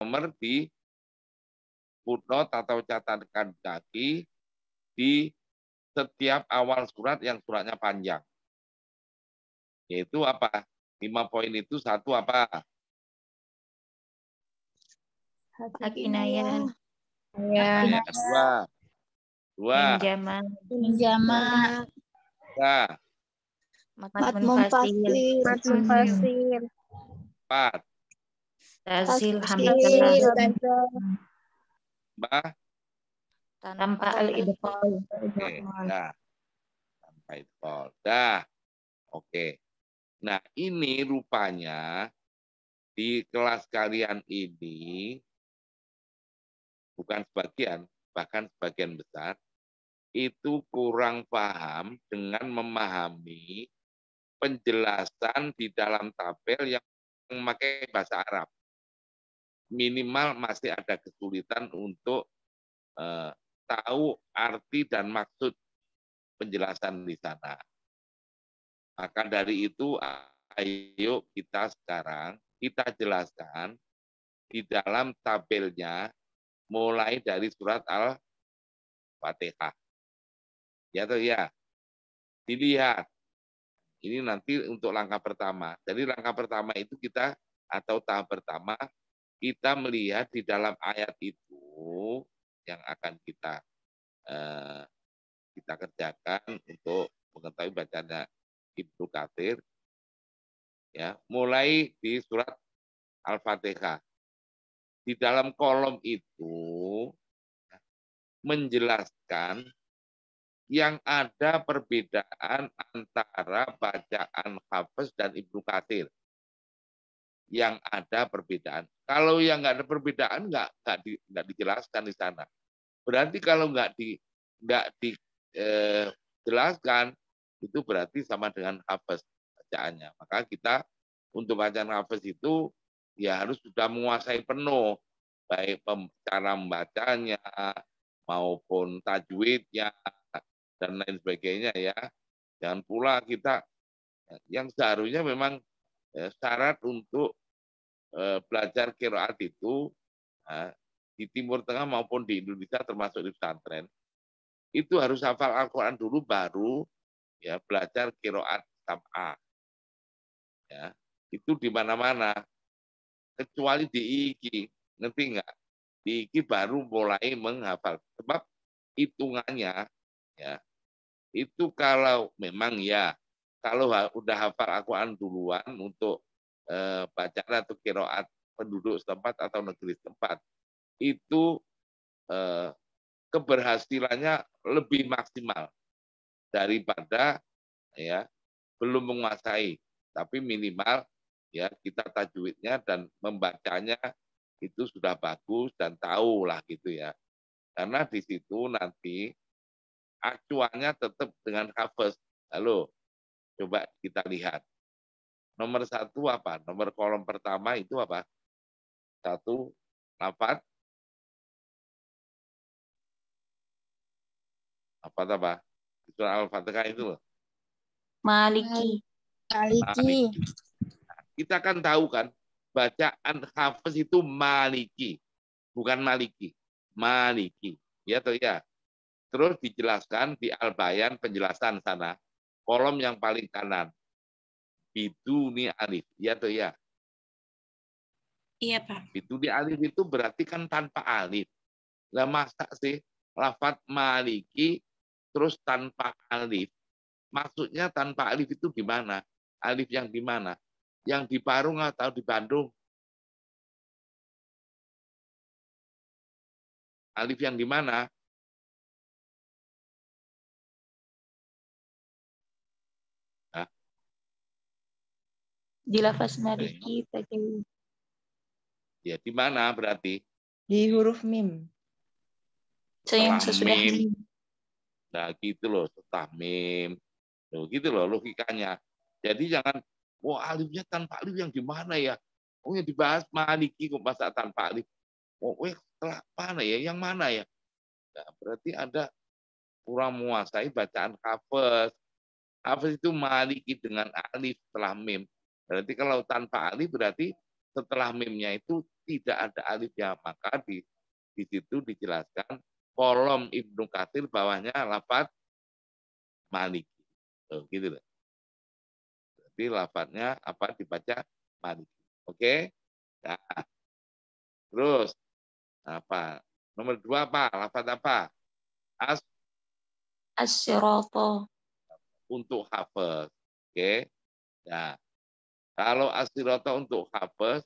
nomor di footnote atau catatan kaki di setiap awal surat yang suratnya panjang. Yaitu apa? 5 poin itu satu apa? Hak inayah. Ya. Dua. Pinjaman. Tiga. Matmun fasir. 4. Tasil Hamzah. tanpa al-idgham. Oke. Nah, tanpa idgham. Dah. Oke. Nah, ini rupanya di kelas kalian ini bukan sebagian, bahkan sebagian besar itu kurang paham dengan memahami penjelasan di dalam tabel yang memakai bahasa Arab. Minimal masih ada kesulitan untuk tahu arti dan maksud penjelasan di sana. Maka dari itu, ayo kita sekarang kita jelaskan di dalam tabelnya mulai dari surat Al-Fatihah. Ya atau ya? Dilihat. Ini nanti untuk langkah pertama. Jadi langkah pertama itu kita atau tahap pertama kita melihat di dalam ayat itu yang akan kita kerjakan untuk mengetahui bacanya Ibnu Katsir. Ya, mulai di surat Al-Fatihah. Di dalam kolom itu menjelaskan yang ada perbedaan antara bacaan Hafiz dan Ibnu Katsir. Yang ada perbedaan. Kalau yang nggak ada perbedaan nggak dijelaskan di sana. Berarti kalau nggak dijelaskan itu berarti sama dengan Hafiz bacaannya. Maka kita untuk bacaan Hafiz itu ya harus sudah menguasai penuh baik cara membacanya maupun tajwidnya dan lain sebagainya ya. Jangan pula kita yang seharusnya memang syarat untuk belajar qiraat itu di Timur Tengah maupun di Indonesia termasuk di pesantren itu harus hafal Al-Quran dulu baru ya belajar qiraat sab'ah. Ya, itu di mana-mana kecuali di IQ, ngerti nggak? Di IQ baru mulai menghafal sebab hitungannya ya itu kalau memang ya kalau udah hafal Al-Quran duluan untuk bacaan atau qiraat penduduk setempat atau negeri setempat itu keberhasilannya lebih maksimal daripada ya belum menguasai, tapi minimal ya kita tajwidnya dan membacanya itu sudah bagus dan tahu lah gitu ya. Karena di situ nanti acuannya tetap dengan Hafiz. Lalu coba kita lihat. Nomor 1 apa? Nomor kolom pertama itu apa? 1 lafaz. Apa? Surah Al-Fatihah itu loh. Maliki. Kita kan tahu kan, bacaan Hafiz itu Maliki, bukan Maliki. Maliki. Ya atau ya? Terus dijelaskan di Al-Bayan penjelasan sana. Kolom yang paling kanan. Biduni alif. Ya atau ya? Iya, Pak. Biduni alif itu berarti kan tanpa alif. Lah masa sih lafaz Maliki terus tanpa alif? Maksudnya tanpa alif itu di mana? Alif yang di mana? Yang di Parung atau di Bandung? Alif yang di mana? Nah. Di lafaz Maliki tadi. Ya di mana berarti? Di huruf mim. Yang sesudah mim. Nah gitu loh, setelah mim. Loh, gitu loh logikanya. Jadi jangan, wah alifnya tanpa alif yang di mana ya? Oh yang dibahas Maliki kok masa tanpa alif. Oh setelah mana ya? Yang mana ya? Nah, berarti ada kurang menguasai bacaan Hafiz. Hafiz itu Maliki dengan alif setelah mim. Berarti kalau tanpa alif berarti setelah mimnya itu tidak ada alifnya. Maka di situ dijelaskan kolom Ibnu Katsir bawahnya lafaz Maliki. Tuh, gitu loh. Jadi lafaznya apa dibaca Maliki. Oke? Nah, terus apa? Nomor 2 apa? Lafaz apa? As-sirata. Untuk hafaz. Oke? Nah, kalau as-sirata untuk hafaz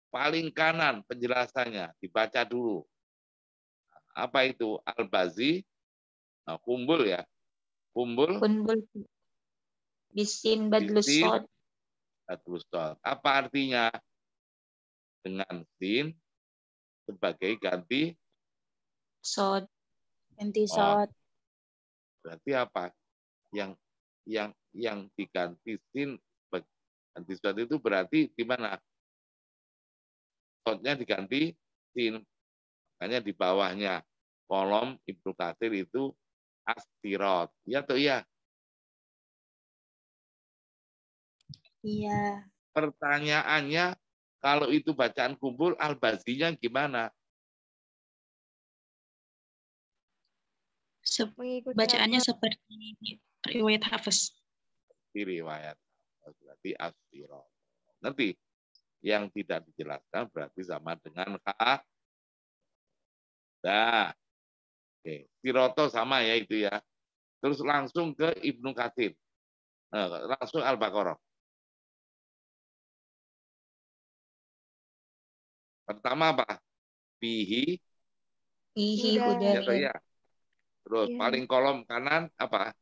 paling kanan penjelasannya dibaca dulu. Apa itu? Al-Bazi. Nah, kumbul ya. Kumbul Kunbul. Bisin badlus bisin sod. Adrustol. Apa artinya? Dengan sin sebagai ganti Sod. Ganti on. sod. Berarti apa? Yang diganti sin ganti sod itu berarti di mana? Sodnya diganti sin. Makanya di bawahnya kolom Ibnu Katsir itu astirot. Ya atau iya? Iya. Pertanyaannya, kalau itu bacaan kumpul, al-bazinya gimana? Bacaannya seperti riwayat Hafiz. Di riwayat. Berarti astirot. Ngerti? Yang tidak dijelaskan berarti sama dengan ka. Nah, oke. Siroto sama ya itu ya. Terus langsung ke Ibnu Katsir. Langsung Al-Baqarah. Pertama apa? Fihi. Fihi Ya, hudaya. ya. Terus paling kolom kanan apa?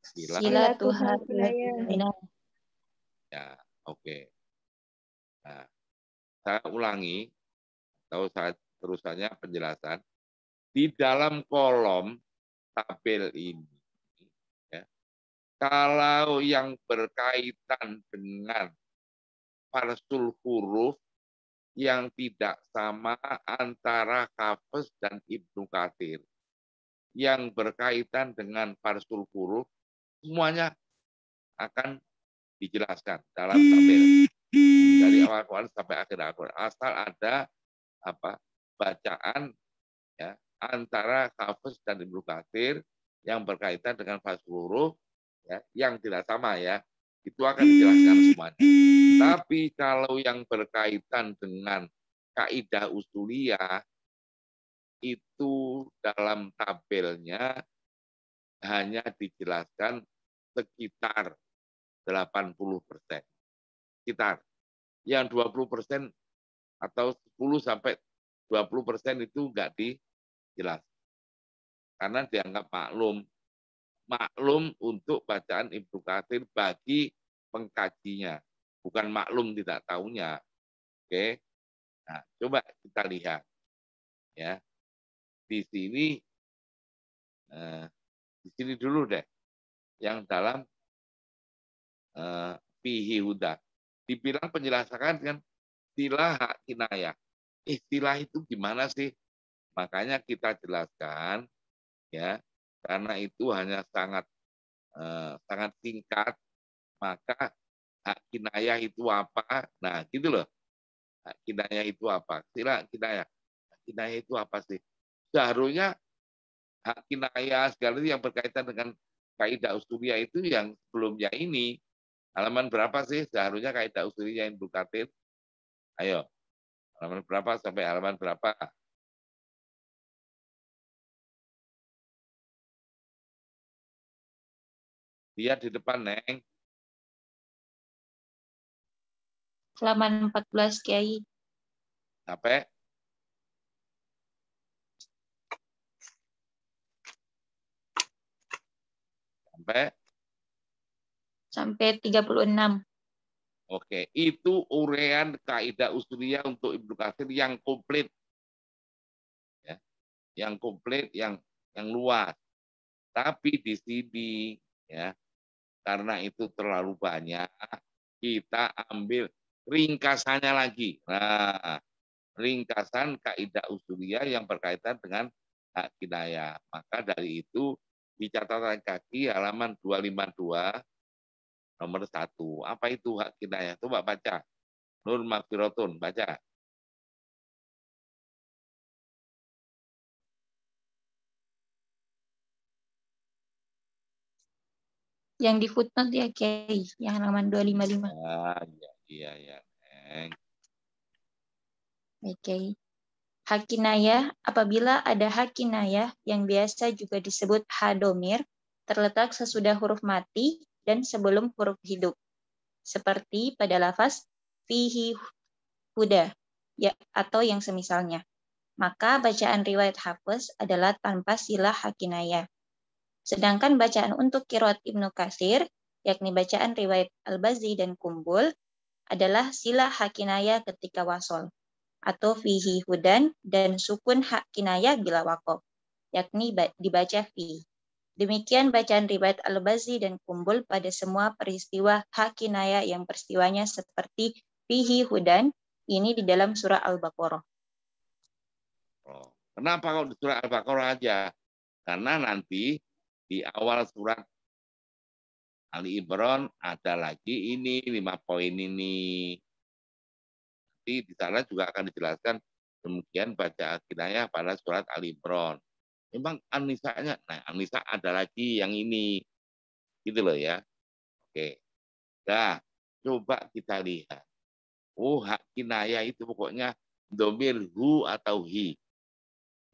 Sila Tuhan. Ya, oke. Nah, saya ulangi, atau saya terusannya penjelasan. Di dalam kolom tabel ini, ya, kalau yang berkaitan dengan parsul huruf yang tidak sama antara Hafiz dan Ibnu Katsir, yang berkaitan dengan parsul huruf, semuanya akan dijelaskan dalam tabel dari awal Quran sampai akhir Quran. Asal ada apa bacaan ya antara Hafiz dan Ibnu Katsir yang berkaitan dengan parsul huruf ya, yang tidak sama ya, itu akan dijelaskan semuanya. Tapi kalau yang berkaitan dengan kaidah usuliyah itu dalam tabelnya hanya dijelaskan sekitar 80%. Sekitar. Yang 20% atau 10 sampai 20% itu enggak dijelaskan. Karena dianggap maklum. Maklum untuk bacaan Ibnu Katsir bagi pengkajinya. Bukan maklum tidak tahunya. Oke. Nah, coba kita lihat ya. Di sini dulu deh. Yang dalam fihi huda. Dibilang penjelasan kan istilah hak kinayah. Istilah itu gimana sih? Makanya kita jelaskan ya, karena itu hanya sangat singkat, maka hak kinayah itu apa? Nah, gitu loh. Hak kinayah itu apa? Istilah kinayah. Hak kinayah itu apa sih? Seharusnya hak kinayah segala itu yang berkaitan dengan kaidah usuliyah itu yang sebelumnya ini. Halaman berapa sih seharusnya kaidah usuliyah Ibnu Katsir? Ayo. Halaman berapa sampai halaman berapa? Lihat di depan, Neng. Halaman 14, Kiai. Sampai? Sampai 36. Oke, itu urean kaidah usuliyah untuk Ibnu Katsir yang komplit. Ya, yang komplit, yang luas. Tapi di sini ya, karena itu terlalu banyak, kita ambil ringkasannya lagi. Nah, ringkasan kaidah usuliyah yang berkaitan dengan hak kinayah. Maka dari itu di catatan kaki halaman 252 nomor 1. Apa itu hak kinayah? Coba baca. Nur magfiratun, baca. Yang di footnote ya, Kiai. Yang halaman 255. Ah, iya, iya. Oke. Hak kinayah, apabila ada hak kinayah yang biasa juga disebut hadomir, terletak sesudah huruf mati dan sebelum huruf hidup. Seperti pada lafaz fihi huda ya, atau yang semisalnya. Maka bacaan riwayat Hafiz adalah tanpa silah hak kinayah. Sedangkan bacaan untuk qiraat Ibnu Katsir, yakni bacaan riwayat Al-Bazzi dan Kumbul, adalah silah hak kinayah ketika wasol, atau fihi hudan dan sukun hak kinayah bila wakof, yakni dibaca fi. Demikian bacaan riwayat Al-Bazzi dan Kumbul pada semua peristiwa hak kinayah yang peristiwanya seperti fihi hudan, ini di dalam surah Al-Baqarah. Oh. Kenapa kalau di surah Al-Baqarah aja? Karena nanti di awal surat Ali Imran ada lagi ini 5 poin ini. Nanti di sana juga akan dijelaskan demikian baca kinayah pada surat Ali Imran. Memang An-Nisa'nya, nah An-Nisa ada lagi yang ini. Gitu loh ya. Oke. Nah, coba kita lihat. Oh, hak kinayah itu pokoknya domir hu atau hi.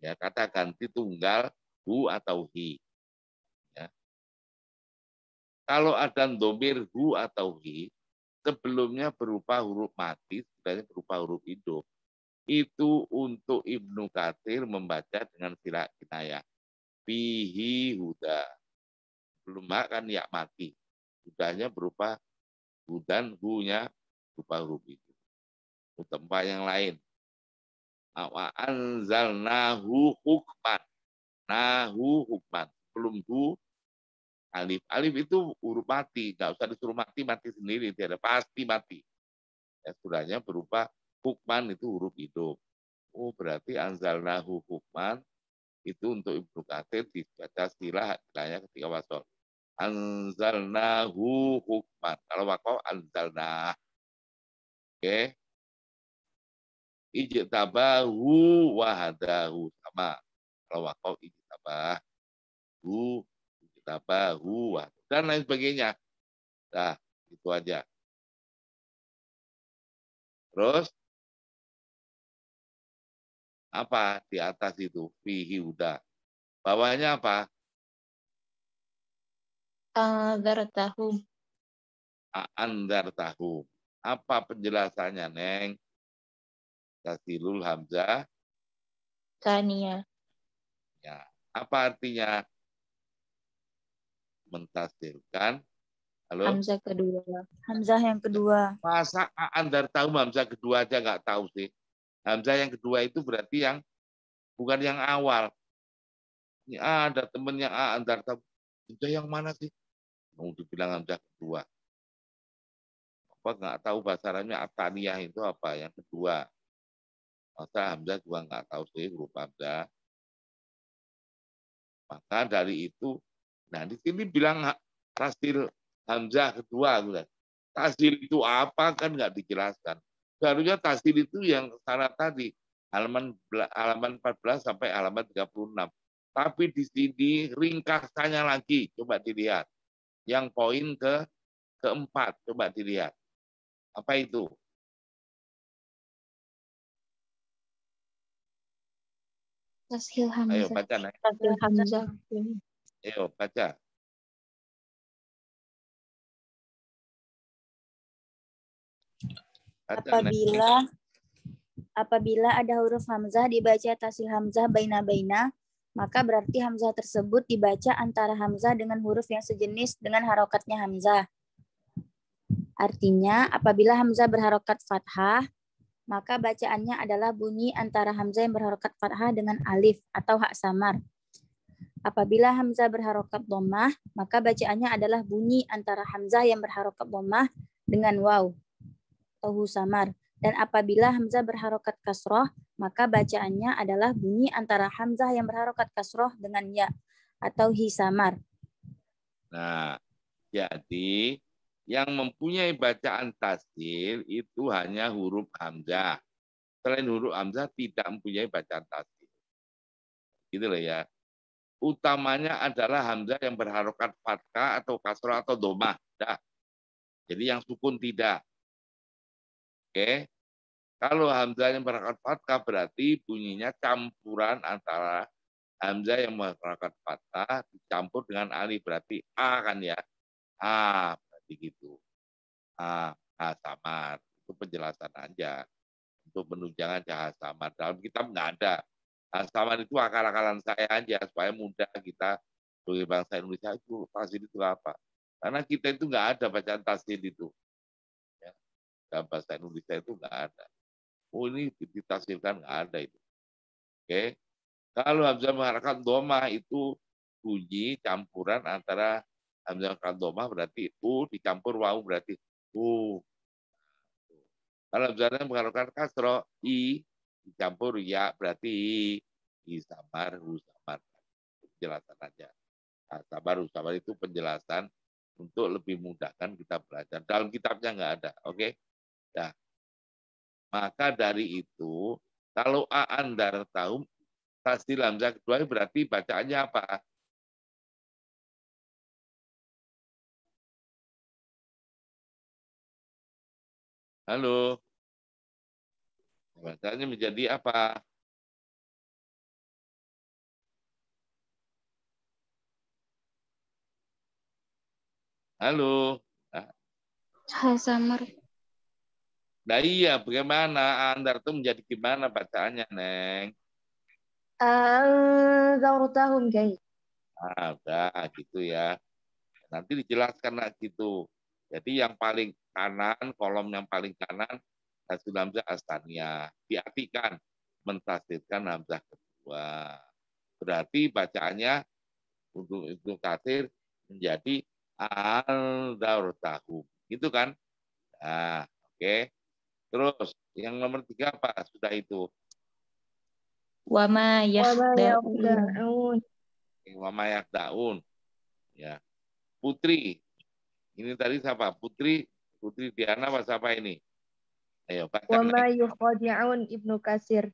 Ya, kata ganti tunggal hu atau hi. Ya. Kalau ada domir hu atau hi, sebelumnya berupa huruf mati, sebenarnya berupa huruf hidup. Itu untuk Ibnu Katsir membaca dengan silah kinayah. Fihi huda. Belum kan ya mati. Hudanya berupa hudan, hu-nya berupa huruf hidup. Tempat yang lain. Wa anzalnahu hukman. Nahu hukman. Belum hu, alif. Alif itu huruf mati. Nggak usah disuruh mati, mati sendiri. Tidak pasti mati. Ya, sudahnya berupa hukman itu huruf hidup. Oh, berarti anzalnahu hukman itu untuk Ibnu Katsir dibaca silah ketika wasol. Anzalnahu hukman. Kalau wakof anzalna. Oke. Ijtabahu wahadahu. Sama. Kalau wakof ijtabahu, ijtabahu, dan lain sebagainya. Nah, itu aja. Terus apa di atas itu? Fihi huda. Bawahnya apa? Anzartahum. Anzartahum. Apa penjelasannya, Neng? Tasilul hamzah. Tania. Ya. Apa artinya? Mentasilkan. Halo? Hamzah kedua. Hamzah yang kedua. Masa anzartahum hamzah kedua aja nggak tahu sih. Hamzah yang kedua itu berarti yang bukan yang awal. Ini ada temennya anzartahum. Hamzah yang mana sih? Mau dibilang hamzah kedua. Apa nggak tahu bahasa Arabnya ataniyah itu apa yang kedua. Masa hamzah juga nggak tahu sih huruf hamzah. Maka dari itu, nah di sini bilang tasil hamzah kedua. Tasil itu apa kan nggak dijelaskan. Seharusnya tasil itu yang syarat tadi halaman 14 sampai halaman 36. Tapi di sini ringkasannya lagi, coba dilihat. Yang poin keempat, coba dilihat. Apa itu? Tashil Ayo Hamzah. baca, Nay. Tashil Hamzah. Ayo baca. Apabila ada huruf hamzah dibaca tasil hamzah baina-baina, maka berarti hamzah tersebut dibaca antara hamzah dengan huruf yang sejenis dengan harokatnya hamzah. Artinya, apabila hamzah berharokat fathah, maka bacaannya adalah bunyi antara hamzah yang berharokat fathah dengan alif atau hak samar. Apabila hamzah berharokat dhammah, maka bacaannya adalah bunyi antara hamzah yang berharokat dhammah dengan waw atau hu samar. Dan apabila hamzah berharokat kasroh, maka bacaannya adalah bunyi antara hamzah yang berharokat kasroh dengan ya atau hi samar. Nah, jadi yang mempunyai bacaan tasdil itu hanya huruf hamzah. Selain huruf hamzah tidak mempunyai bacaan tasdil. Gitu loh ya. Utamanya adalah hamzah yang berharokat fathah atau kasrah atau domah. Nah, jadi yang sukun tidak. Oke. Kalau hamzah yang berharokat fathah berarti bunyinya campuran antara hamzah yang berharokat fathah dicampur dengan alif, berarti a kan ya. A berarti gitu. A samar. Itu penjelasan aja. Untuk penunjangan cahaya samar. Dalam kitab nggak ada. Samar itu akal-akalan saya aja supaya mudah kita sebagai bangsa Indonesia itu tasdil itu apa. Karena kita itu nggak ada bacaan tasdil itu. Ya. Dalam bahasa Indonesia itu nggak ada. Oh ini ditasdilkan nggak ada itu. Oke. Kalau hamzah mengharapkan doma itu bunyi campuran antara hamzah mengharapkan doma berarti u dicampur wau berarti u. Kalau hamzahnya mengharapkan kasro i dicampur ya berarti i samar hu samar. Penjelasan aja. Nah, sabar hu samar itu penjelasan untuk lebih mudahkan kita belajar. Dalam kitabnya nggak ada, oke? Nah, maka dari itu kalau a andar tahu tasdil hamzah kedua berarti bacaannya apa? Halo. Bacaannya menjadi apa? Halo. Hasamar. Nah iya, bagaimana andar itu menjadi gimana bacaannya, Neng? Anzartahum guys. Udah gitu ya. Nanti dijelaskan lagi gitu. Jadi yang paling kanan, kolom yang paling kanan, tasdil hamzah astaniyah. Diartikan, mentasdilkan hamzah kedua. Berarti bacaannya untuk Ibnu Katsir menjadi al-daurtahum. Gitu kan? Nah, oke. Terus yang nomor 3 apa? Sudah itu. Wama Wama yakhda'un. yakhda'un. Wama yakdaun. Ya. Putri. Ini tadi siapa? Putri Diana apa siapa ini? Ayo baca. Wama yukhadi'un Ibnu Katsir.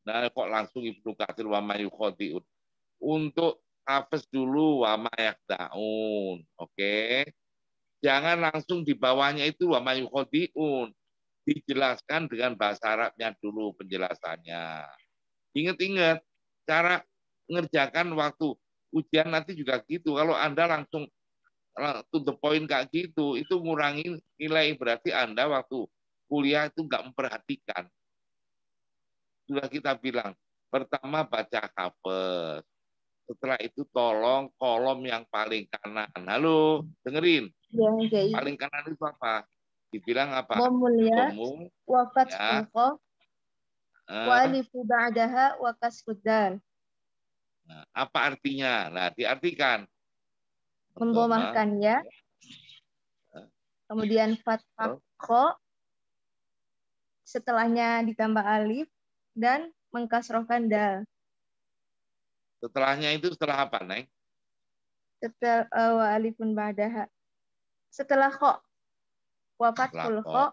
Nah, kok langsung Ibnu Katsir wama yukhadi'un. Untuk hafes dulu wama yakdaun. Oke. Jangan langsung di bawahnya itu wama yukhadi'un. Dijelaskan dengan bahasa Arabnya dulu penjelasannya. Ingat-ingat cara mengerjakan waktu ujian nanti juga gitu. Kalau Anda langsung to the point kayak gitu, itu ngurangin nilai. Berarti Anda waktu kuliah itu nggak memperhatikan. Sudah kita bilang, pertama baca hafes. Setelah itu tolong kolom yang paling kanan. Halo, dengerin. Ya, guys. Paling kanan itu apa? Dibilang apa? Dhammul ya, Dhammul, wa fathul ya. qa, wa alifu ba'daha wa kasrud dal. Nah, apa artinya? Nah, diartikan. Mendhamahkan ya. Kemudian fathah qa, setelahnya ditambah alif dan mengkasrohkan dal. Setelahnya itu setelah apa, Neng? Setelah wa alifun ba'daha. Setelah qa, wa fathul qa.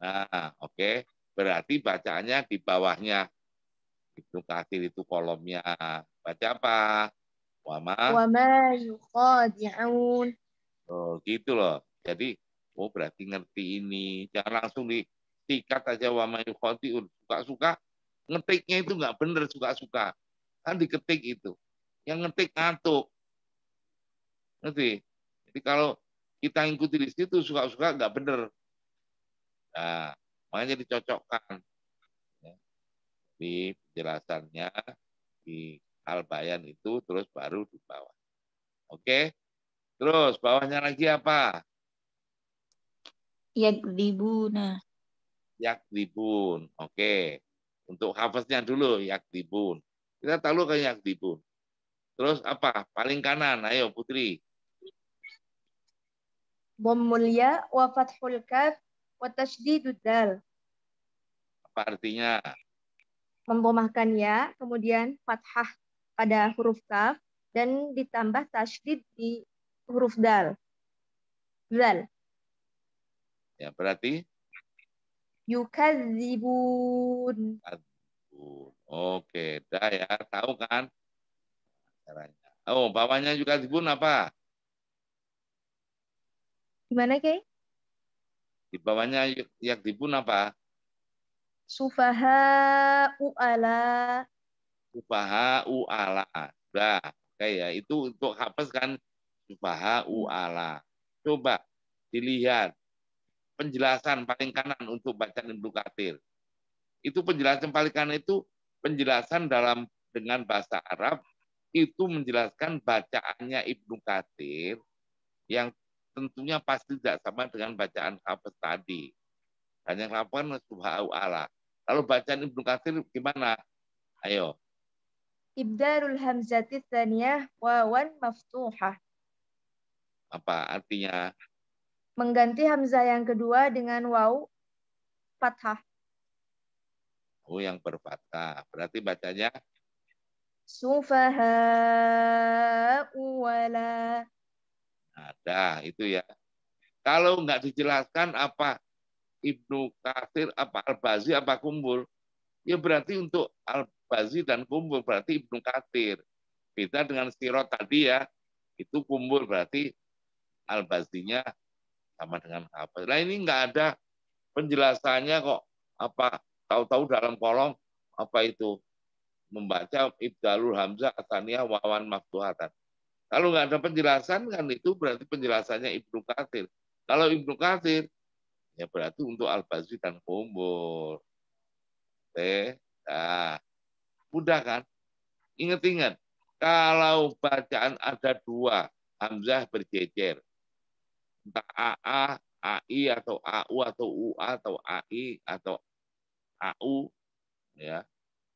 Nah, oke. Berarti bacaannya di bawahnya. Ibnu Katsir itu kolomnya. Baca apa? Wama yukhadi'un. Oh, gitu loh. Jadi, oh berarti ngerti ini. Jangan langsung disikat aja wama yukhadi'un. Suka-suka ngetiknya itu nggak bener suka-suka. Kan diketik itu. Yang ngetik ngantuk. Ngerti? Jadi kalau kita ikuti di situ suka-suka nggak bener. Nah, makanya dicocokkan. Di penjelasannya di Al-Bayan itu terus baru di bawah. Oke. Terus bawahnya lagi apa? Yakdibuna. Yakdibun. Oke. Untuk hafaznya dulu yakdibun. Kita tahu ke yakdibun. Terus apa? Paling kanan. Ayo Putri. Dhammul ya wa fathul kaf wa tasydidud dal. Apa artinya? Mendhamahkan ya, kemudian fathah pada huruf kaf dan ditambah tasydid di huruf dal. Zal. Ya, berarti Yukadzibun. oke, dah ya, tahu kan caranya. Oh, bawahnya juga dibun apa? Gimana, Kay? Di bawahnya yang dibun apa? Sufaha u'ala. Subaha u'ala. Udah, oke ya. Itu untuk hafaz kan subaha u'ala. Coba dilihat penjelasan paling kanan untuk bacaan Ibnu Katsir. Itu penjelasan paling kanan itu penjelasan dengan bahasa Arab itu menjelaskan bacaannya Ibnu Katsir yang tentunya pasti tidak sama dengan bacaan hafaz tadi. Dan yang lakukan subhanahu ala. Kalau bacaan Ibnu Katsir gimana? Ayo. Ibdarul hamzati tsaniyah wawan maftuhah. Apa artinya? Mengganti hamzah yang kedua dengan waw fathah. Oh, yang berfathah. Berarti bacanya Sufaha wala. ada itu ya. Kalau nggak dijelaskan apa Ibnu Katsir, apa Al-Bazi, apa Kumbul, ya berarti untuk Al-Bazi dan Kumbul berarti Ibnu Katsir. Beda dengan Sirot tadi ya, itu Kumbul berarti Al-Bazinya sama dengan apa. Nah ini nggak ada penjelasannya kok. Apa tahu-tahu dalam kolom apa itu membaca Ibdalul Hamzah Ataniyah Wawan Maftuhatan. Kalau nggak ada penjelasan kan itu berarti penjelasannya Ibnu Katsir. Kalau Ibnu Katsir ya berarti untuk Al-Bazi dan Kumbul. Nah, mudah kan? Ingat-ingat, kalau bacaan ada dua, Hamzah berjejer. Entah AA, AI, atau AU, atau UA, atau AI, atau AU, ya,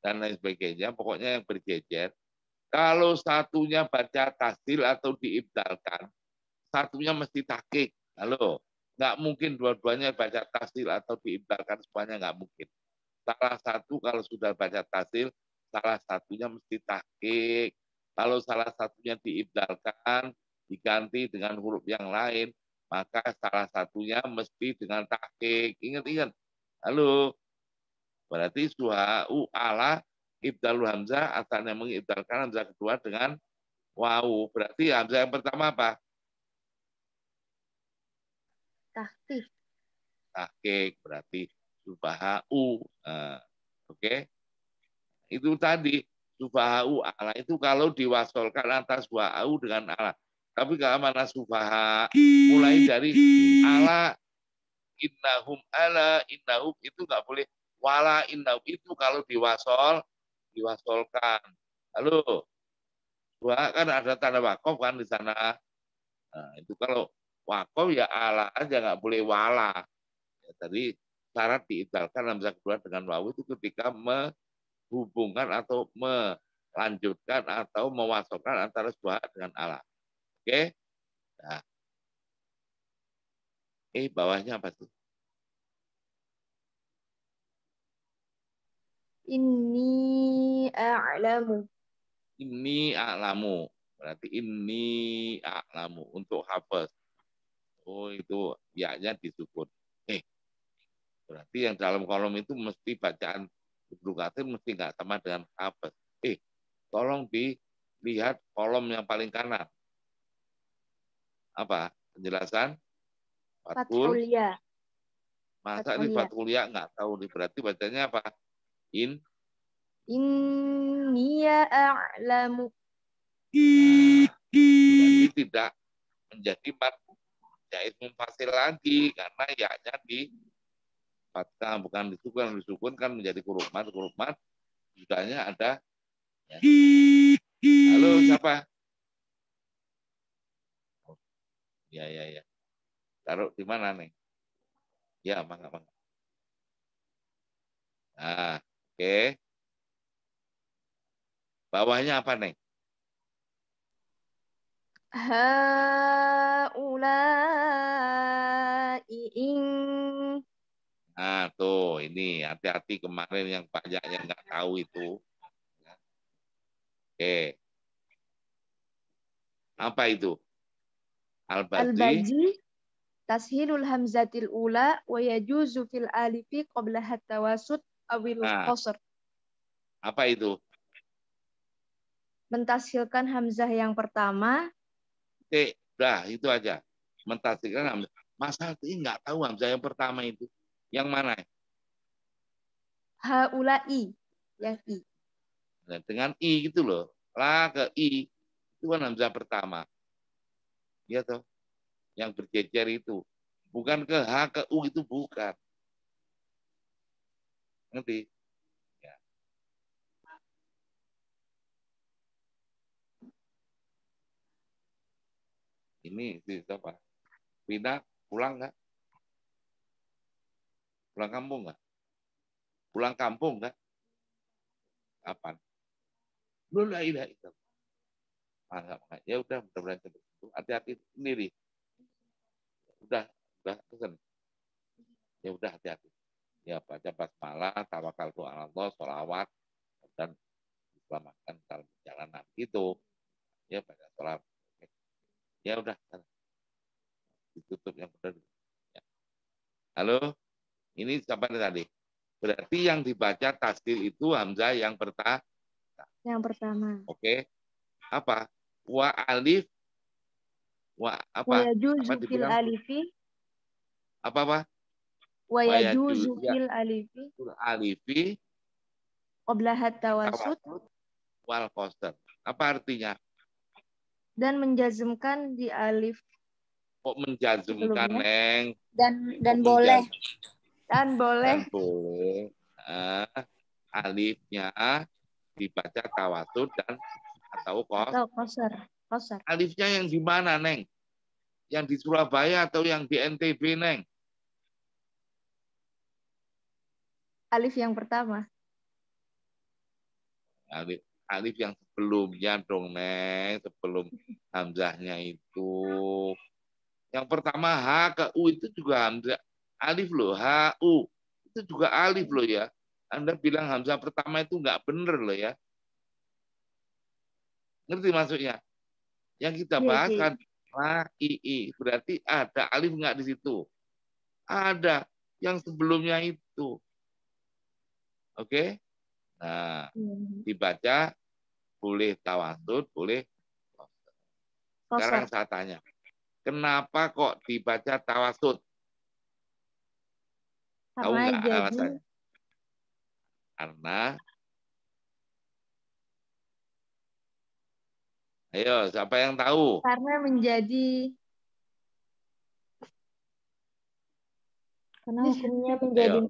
dan lain sebagainya. Pokoknya yang berjejer. Kalau satunya baca tasdil atau diibdalkan, satunya mesti tahqiq. Halo, nggak mungkin dua-duanya baca tasdil atau diibdalkan semuanya nggak mungkin. Salah satu kalau sudah baca tasdil, salah satunya mesti tahqiq. Kalau salah satunya diibdalkan, diganti dengan huruf yang lain, maka salah satunya mesti dengan tahqiq. Ingat-ingat. Halo, berarti suha'u ala ibdalul hamzah asalnya mengibdalkan hamzah kedua dengan wawu. Berarti hamzah yang pertama apa? Tahqiq. Tahqiq berarti subha'u. Nah, oke. Itu tadi subha'u ala itu kalau diwasolkan atas wa'u dengan ala. Tapi kalau mana subaha mulai dari ala innahum itu nggak boleh wala innahum itu kalau diwasolkan. Halo, dua kan ada tanda wakof kan di sana. Nah, itu kalau wakof ya ala aja nggak boleh wala. Ya, tadi syarat diibdalkan hamzah kedua dengan wawu itu ketika menghubungkan atau melanjutkan atau mewasolkan antara suha dengan ala. Oke? Nah, bawahnya apa tuh? Inni a'lamu. Ini a'lamu. Berarti ini a'lamu untuk hafaz. Oh, itu ya-nya disukun. Berarti yang dalam kolom itu mesti bacaan Ibnu Katsir mesti nggak sama dengan hafaz. Tolong dilihat kolom yang paling kanan. Apa? Penjelasan? Fathul. Fathul ya. Masa ini Fathul ya nggak tahu nih. Berarti bacanya apa? Inni a'lamu. Berarti tidak menjadi jaiz munfasil lagi karena ya-nya di fathah bukan disukun kan menjadi huruf mat sudahnya ada ya. Halo siapa? Ya. Taruh di mana nih? Ya, mangga. Nah, oke. Bawahnya apa nih? Haula'i in. Nah, tuh ini hati-hati kemarin yang banyak yang nggak tahu itu. Oke. Apa itu? Al-Bazi. Al-Baji Tashilul hamzatil ula wa yajuzu fil alifi qablaha tawasud awil Nah, qasr. apa itu? Mentashilkan hamzah yang pertama. Udah, itu aja. Mentafsirkan hamzah. Mas Hati nggak tahu hamzah yang pertama itu. Yang mana? Haulai. Yang i. Nah, dengan i gitu loh. La ke i. Itu kan hamzah pertama. Iya toh. Yang berjejer itu. Bukan ke H ke U itu bukan. Ngerti? Ya. Ini siapa? Pindah pulang nggak? Pulang kampung nggak? Pulang kampung nggak? Kapan? Lu lah itu. Ya udah mudah-mudahan cepet. Hati-hati sendiri. Udah pesan. Ya udah hati-hati. Ya baca basmalah, tawakal tu ala Allah, sholawat dan diselamatkan dalam perjalanan gitu. Ya baca sholat. Ya udah ditutup yang benar. Ya. Halo, ini siapa tadi? Berarti yang dibaca tasdil itu hamzah yang pertama. Yang pertama. Oke. Apa? Wa alif. Wa Wa apa? Apa yajuzu fil dibilang? alifi. Apa? Wa Wa yajuzu ya. fil alifi. Alifi. Qablaha tawasud. Wal qasr. Apa artinya? Dan menjazmkan di alif. Kok menjazmkan, Sebelumnya. Neng? Dan boleh. Dan boleh. Dan boleh. Alifnya dibaca tawasud dan atau qasr. Alifnya yang di mana, Neng? Yang di Surabaya atau yang di NTB, Neng? Alif yang pertama. Alif yang sebelumnya dong, Neng. Sebelum hamzahnya itu. Yang pertama H ke U itu juga hamzah. Alif loh, H, U. Itu juga alif loh ya. Anda bilang hamzah pertama itu nggak bener loh ya. Ngerti maksudnya? Yang kita bahas kan I. Berarti ada alif nggak di situ? Ada. Yang sebelumnya itu. Oke? Nah, dibaca boleh tawasud, boleh. Sekarang saya tanya. Kenapa kok dibaca tawasud? Tahu nggak alasannya? Karena ayo, siapa yang tahu? Karena hukumnya menjadi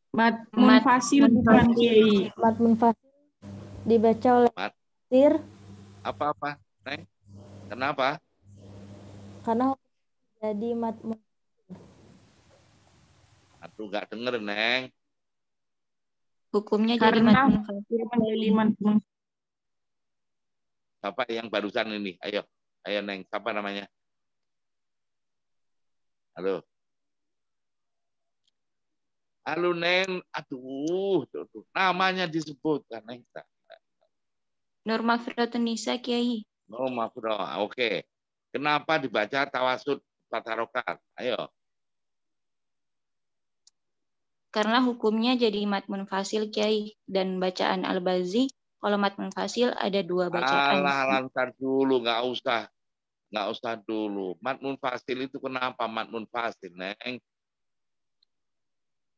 Mat munfasil bukan kiai. Mat munfasil dibaca oleh sir. Apa-apa, Neng? Kenapa? Karena jadi mat munfasil. Aduh, nggak denger, Neng. Hukumnya jadi mat munfasil. Siapa yang barusan ini? Ayo, Neng. Siapa namanya? Halo. Halo, Neng. Aduh, namanya disebutkan, Neng. Nur Mafrotunisa, Kiai. Oh, Mafro. Oke. Kenapa dibaca tawasud 4 harokat? Ayo. Karena hukumnya jadi mat munfasil, Kiai. Dan bacaan Al-Bazi, kalau mat munfasil ada 2 bacaan. Alah, lantar dulu. Nggak usah dulu. Mat munfasil itu kenapa mat munfasil, Neng?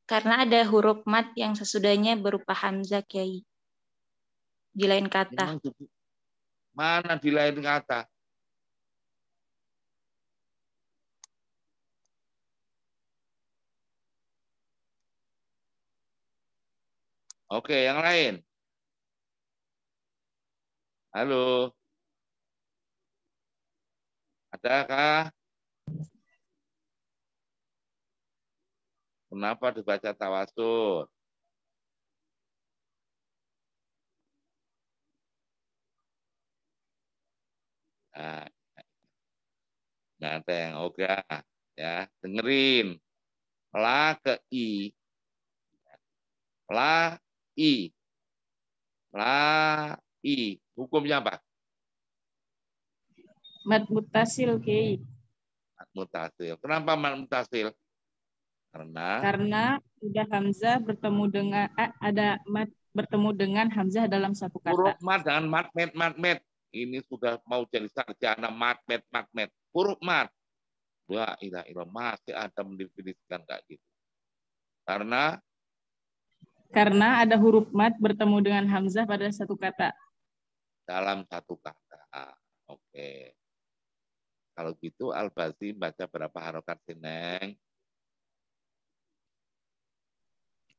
Karena ada huruf mat yang sesudahnya berupa hamzah, Kiai. Di lain kata. Mana di lain kata? Oke, yang lain. Halo. Adakah? Kenapa dibaca tawasud? Nah, Teng, oke ya, dengerin. La ke I. La I. La I. Hukumnya apa? Mad mutasil, Ki. Mad mutasil. Kenapa mad mutasil? Karena udah hamzah bertemu dengan ada mad bertemu dengan hamzah dalam satu huruf kata. mad dengan mad. Ini sudah mau jadi sarjana mad. Huruf mad. La ilaha illallah, masih ada mendefinisikan kayak gitu. Karena ada huruf mad bertemu dengan hamzah pada satu kata. Dalam satu kata. Oke. Kalau gitu Al-Bazi baca berapa harokat sih, Neng?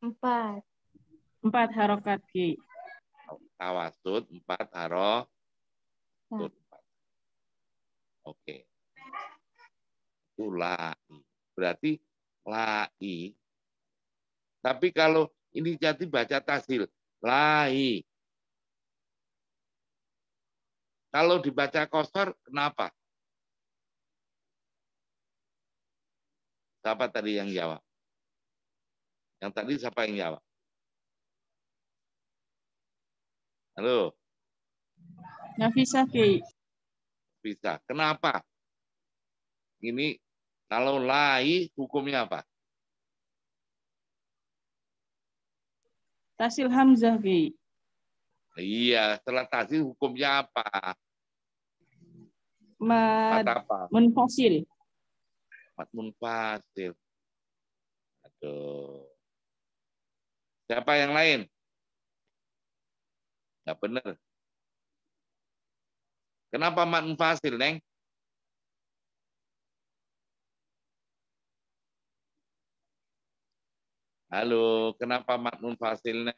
4. 4 harokat, Ki. Tawasud 4 harokat. Oke. Itu lai. Berarti lai. Tapi kalau ini jadi baca tasil. Lai. Kalau dibaca kosor, kenapa? Siapa tadi yang jawab? Yang tadi siapa yang jawab? Halo? Nggak bisa, Ki. Bisa. Kenapa? Ini kalau lai hukumnya apa? Tasil hamzah, Ki. Iya, setelah tasil hukumnya apa? Mad apa? munfasil. Mad munfasil. Aduh. Siapa yang lain? Nggak benar. Kenapa mad munfasil, Neng? Halo, kenapa mad munfasil, Neng?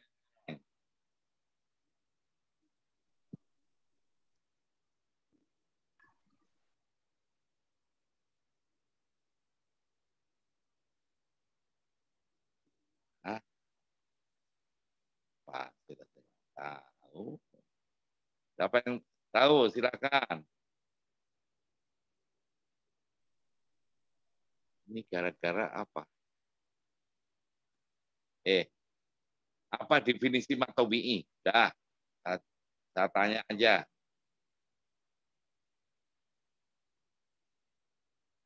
Hah? Pak, tidak tahu. Siapa yang tahu? Silakan. Ini gara-gara apa? Apa definisi matobi'i? Dah, saya tanya aja.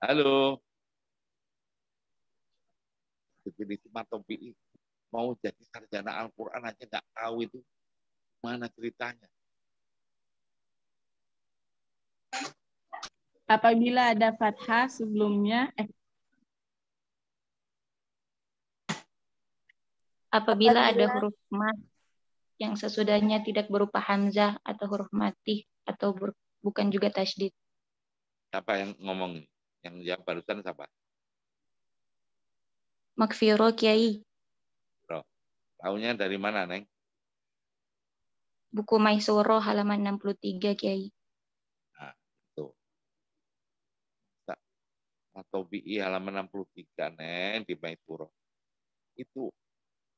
Halo. Definisi matobi'i. Mau jadi sarjana Al-Quran aja nggak tahu itu. Mana ceritanya? Apabila ada fathah sebelumnya, Apabila ada huruf mad yang sesudahnya tidak berupa hamzah atau huruf mati atau bukan juga tasydid. Siapa yang ngomong? Yang jawab barusan siapa? Makfiro, Kiai. Bro, tahunya dari mana, Neng? Buku Maisuro halaman 63, Kiai. Nah, itu. Atau BI halaman 63, Neng, di Maisuro. Itu.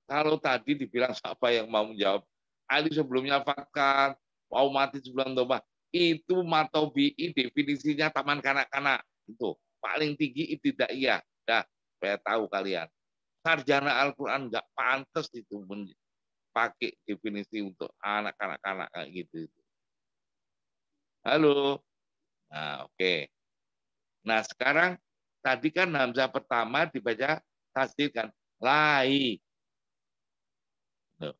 Kalau tadi dibilang siapa yang mau menjawab, Ali sebelumnya fakat, mau mati sebelum toba. Itu matobi'i definisinya taman kanak-kanak. Itu. Paling tinggi ibtidaiyah. Dah, saya tahu kalian. Sarjana Al-Quran nggak pantas itu pakai definisi untuk anak-anak kayak gitu. Halo. Nah, oke. Nah, sekarang tadi kan hamzah pertama dibaca tasdid kan. Lai. Tuh.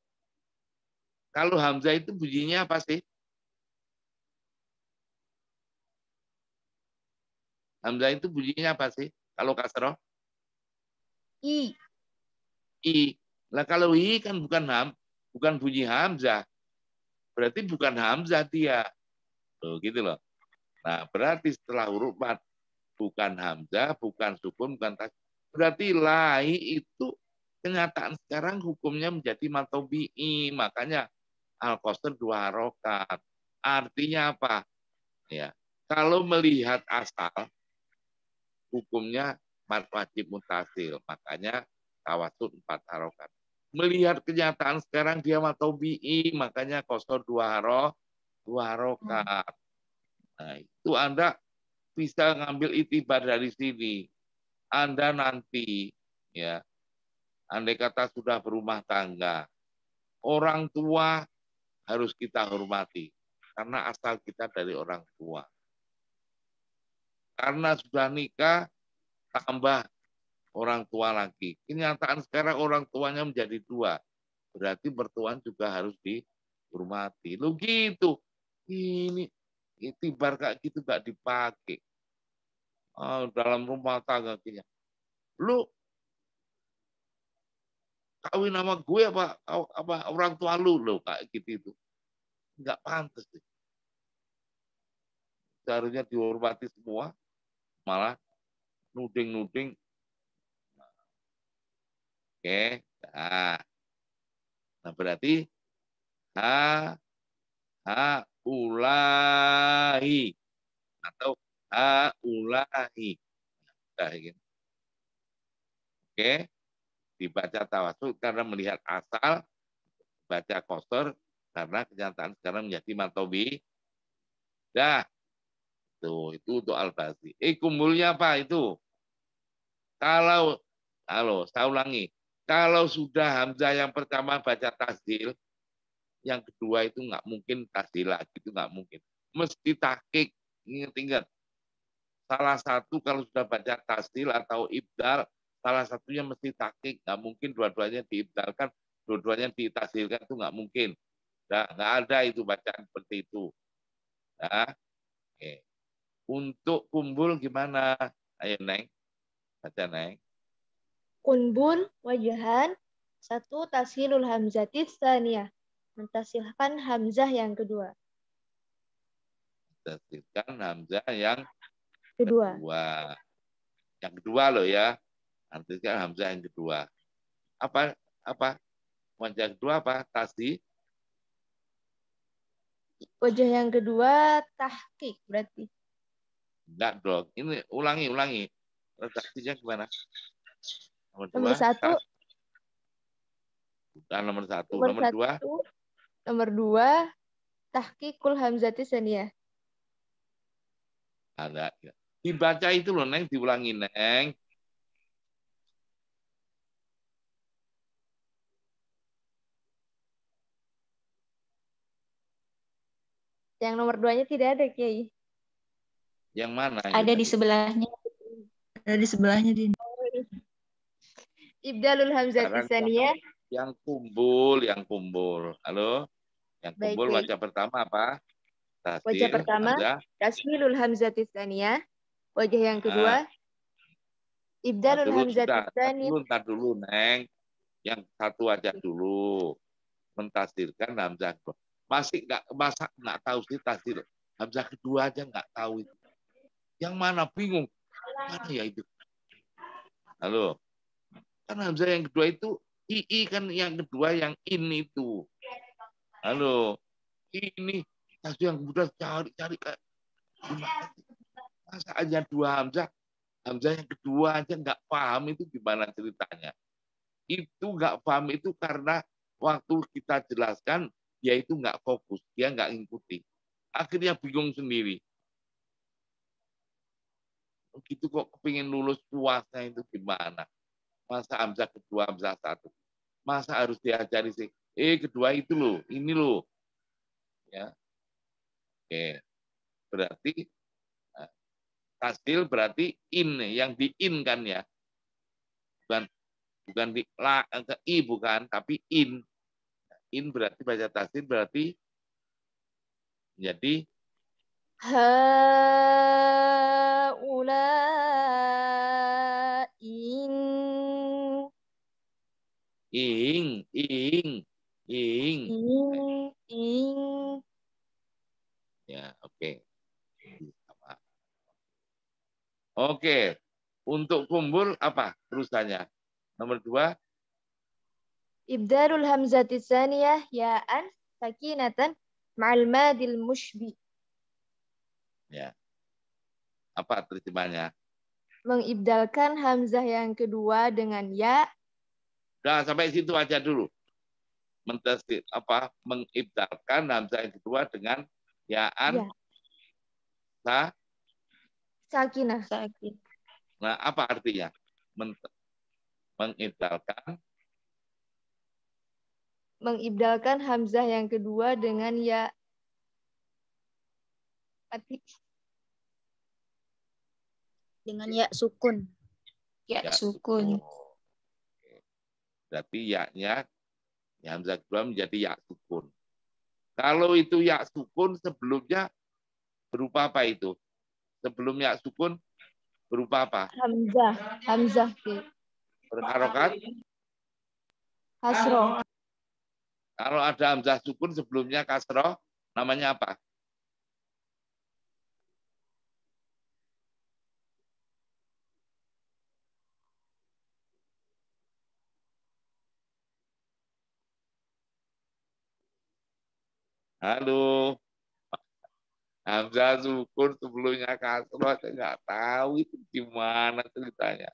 Kalau hamzah itu bunyinya apa sih? Hamzah itu bunyinya apa sih? Kalau kasroh? I. I. Lah kalau I kan bukan bunyi hamzah. Berarti bukan hamzah dia. Tuh, gitu loh. Nah, berarti setelah huruf mat bukan hamzah, bukan sukun, bukan tas. Berarti lai itu kenyataan sekarang hukumnya menjadi matobi'i. Makanya al-qasr 2 harokat. Artinya apa? Ya, kalau melihat asal hukumnya mat wajib mutasil. Makanya tawasud 4 harokat. Melihat kenyataan sekarang dia matobi'i, makanya qasr 2 harokat. Nah, itu Anda bisa ngambil itibar dari sini. Anda nanti, ya, andai kata sudah berumah tangga, orang tua harus kita hormati karena asal kita dari orang tua. Karena sudah nikah, tambah orang tua lagi. Kenyataan sekarang orang tuanya menjadi 2. Berarti mertuan juga harus dihormati. Lu gitu. Ini itibar kayak gitu gak dipakai. Dalam rumah tangga kita. Lu kawin sama gue apa orang tua lu kayak gitu itu. Enggak pantas sih. Seharusnya dihormati semua, malah nuding-nuding. Oke, nah berarti ulahi atau ulahi. Oke, dibaca tawasul karena melihat asal, baca kosor karena kenyataan sekarang menjadi matobi. Dah, tuh itu untuk al-bazi. Kumpulnya apa itu? Kalau saya ulangi, kalau sudah hamzah yang pertama baca tasdil, yang kedua itu nggak mungkin tasdil lagi, itu nggak mungkin. Mesti tahqiq. Ingat-ingat. Salah satu kalau sudah baca tasdil atau ibdal, salah satunya mesti tahqiq. Nggak mungkin dua-duanya diibdalkan, dua-duanya ditasdilkan, itu nggak mungkin. Nggak ada itu bacaan seperti itu. Nah, oke. Untuk kumbul gimana? Ayo Neng, baca Neng. Kunbul wajahan 1 tashilul hamzati tsaniyah. Mentasilkan hamzah yang kedua. Tasdilkan hamzah yang Kedua. Yang kedua loh ya. Artinya hamzah yang kedua. Apa? Wajah kedua apa? Tasdil. Wajah yang kedua tahqiq berarti. Enggak dong. Ini ulangi. Redaksinya gimana? Nomor 1. Bukan nomor 1. Nomor 2 tahqiqul hamzati tsaniyah. Ada. Dibaca itu loh Neng, diulangi Neng. Yang nomor 2-nya tidak ada, Kiai. Yang mana? Ada di sebelahnya. Ada di sebelahnya, Din. Ibdalul hamzati tsaniyah. Yang kumpul. Halo? Yang kumpul Baik. wajah pertama apa? Tasdil, Wajah pertama, tashilul hamzati tsaniyah. Wajah yang kedua, ibdalul hamzati tsaniyah. Ntar dulu, Neng. Yang satu wajah dulu. Mentasdilkan hamzah. Masih nggak tahu sih tasdil. Hamzah kedua aja nggak tahu itu. Yang mana bingung? Mana ya itu? Halo? Kan hamzah yang kedua itu ii kan yang kedua yang in itu. Halo? Ini tasdil yang mudah cari kayak gimana sih? Masa aja 2 hamzah yang kedua aja nggak paham itu gimana ceritanya? Itu nggak paham itu karena waktu kita jelaskan dia itu nggak fokus, dia nggak ngikuti. Akhirnya bingung sendiri. Gitu kok kepingin lulus puasnya itu gimana? Masa hamzah kedua, hamzah 1. Masa harus diajari sih? Kedua itu loh, ini loh. Ya. Oke. Berarti tasdil berarti in, yang di-in kan ya. Bukan di la ke i bukan, tapi in. In berarti baca tasdil berarti jadi Haulain. ing. Ya, oke. Oke. Untuk kumpul apa terusannya? Nomor 2. Ibdarul hamzati tsaniyah ya'an sakinatan ma'al madil mushbi. Ya. Apa terjemahnya? Mengibdalkan hamzah yang kedua dengan ya. Udah sampai situ aja dulu. Mengibdalkan hamzah yang kedua dengan ya'an sakinah. Nah, apa artinya? Mengibdalkan hamzah yang kedua dengan ya. Dengan ya sukun. Ya, Ya sukun. Oke. Berarti ya-nya hamzah kedua menjadi ya sukun. Kalau itu ya sukun sebelumnya berupa apa itu? Sebelum ya sukun berupa apa? Hamzah. Hamzah. Berharokat. Hasroh. Kalau ada hamzah sukun sebelumnya kasroh, namanya apa? Halo, hamzah sukun sebelumnya kasroh, saya nggak tahu itu gimana ceritanya.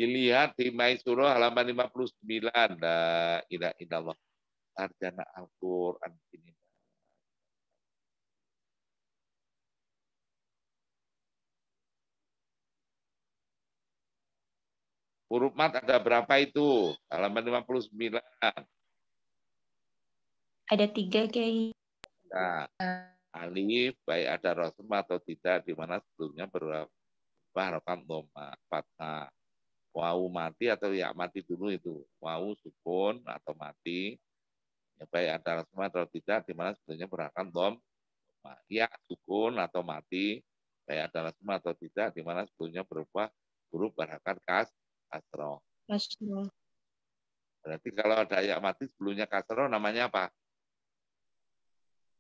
Dilihat di Maisuro halaman 59. La ilaha illallah. Sarjana Al-Quran ini. Huruf mat ada berapa itu? Halaman 59. Ada 3, Kiai. Nah, alif, baik ada rosem atau tidak, di mana sebelumnya berharokat doma, fathah. Wau mati atau ya mati dulu itu. Wau sukun atau mati. Ya, baik ada rosem atau tidak, di mana sebelumnya berharokat doma. Ya sukun atau mati. Baik ada rosem atau tidak, di mana sebelumnya berubah huruf berharokat kasroh. Kasroh. Berarti kalau ada ya mati sebelumnya kasroh namanya apa?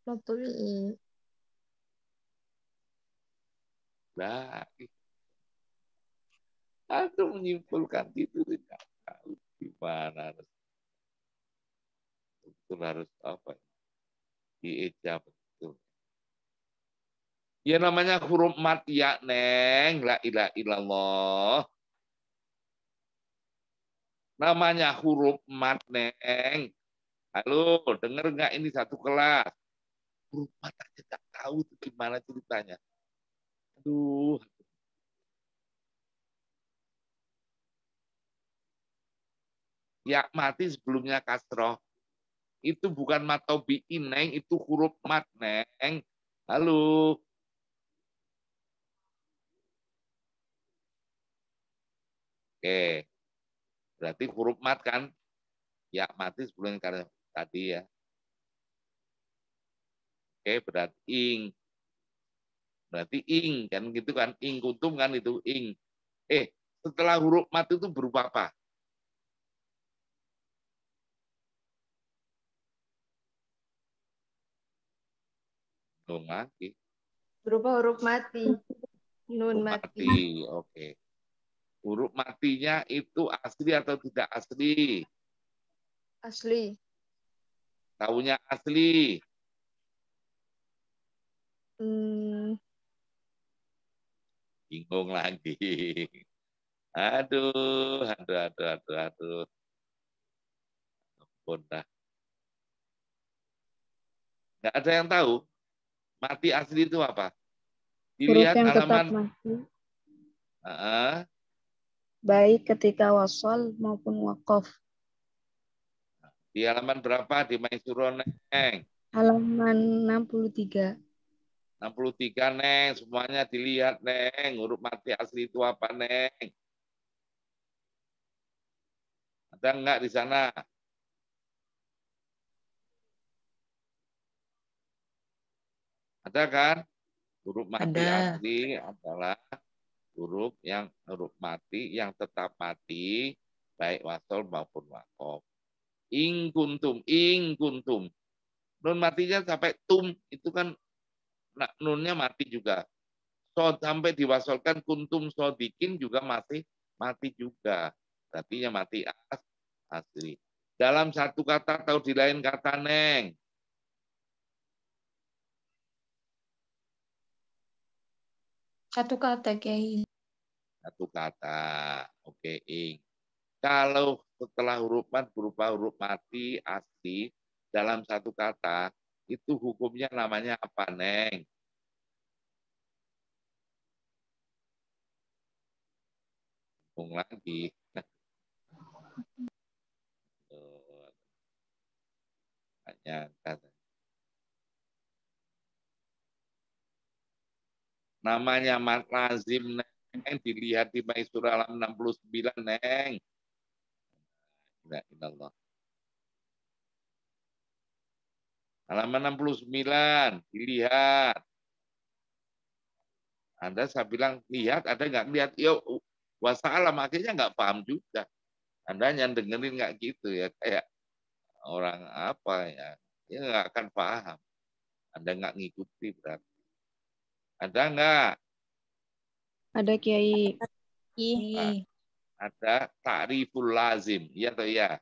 Maf'ul. Nah, aku menyimpulkan itu tidak tahu gimana betul harus apa dieja betul. Ya namanya huruf mat ya neng, la ilaha illallah. Namanya huruf mat neng. Halo, denger nggak ini satu kelas? Huruf mat aja tidak tahu itu gimana ceritanya. Aduh, ya mati sebelumnya kasroh. Itu bukan matobi neng, itu huruf mat neng. Halo. Oke, berarti huruf mat kan? Ya mati sebelum karena tadi ya. Oke, berarti ing. Berarti ing kan gitu kan? Ing kuntum kan itu ing. Setelah huruf mat itu berupa apa? Nun mati. Berupa huruf mati. Nun Huruf mati. mati. Oke. Huruf matinya itu asli atau tidak asli? Asli. Tahunya asli. Bingung lagi. Aduh, aduh. Ampun dah. Nggak ada yang tahu mati asli itu apa? Huruf Dilihat yang tetap halaman. mati, Uh, baik ketika wasol maupun wakof. di halaman berapa di Maisuro Neng? Halaman 63. 63 Neng, semuanya dilihat Neng. Huruf mati asli itu apa Neng? Ada enggak di sana? Ada kan? Huruf mati asli adalah huruf mati yang tetap mati, baik wasol maupun wakof. Ing kuntum. Nun matinya sampai tum, itu kan nunnya mati juga. So, sampai diwasolkan kuntum sodikin juga masih mati juga. Berarti mati asli. Dalam satu kata atau di lain kata Neng? Satu kata, Kiai. Satu kata. Oke, ing. Kalau setelah huruf mat berupa huruf mati asli dalam satu kata, itu hukumnya namanya apa, Neng? Bingung lagi. Namanya mat lazim, Neng, dilihat di Maisura halaman 69, Neng. La ilallah. Halaman 69, dilihat. Anda saya bilang, lihat, ada nggak lihat? Yo, wassalam, akhirnya nggak paham juga. Anda yang dengerin nggak gitu ya, kayak orang apa ya, dia nggak akan paham. Anda nggak ngikuti berarti. Ada nggak? Ada Kiai. Ada ta'riful lazim. Iya atau ya?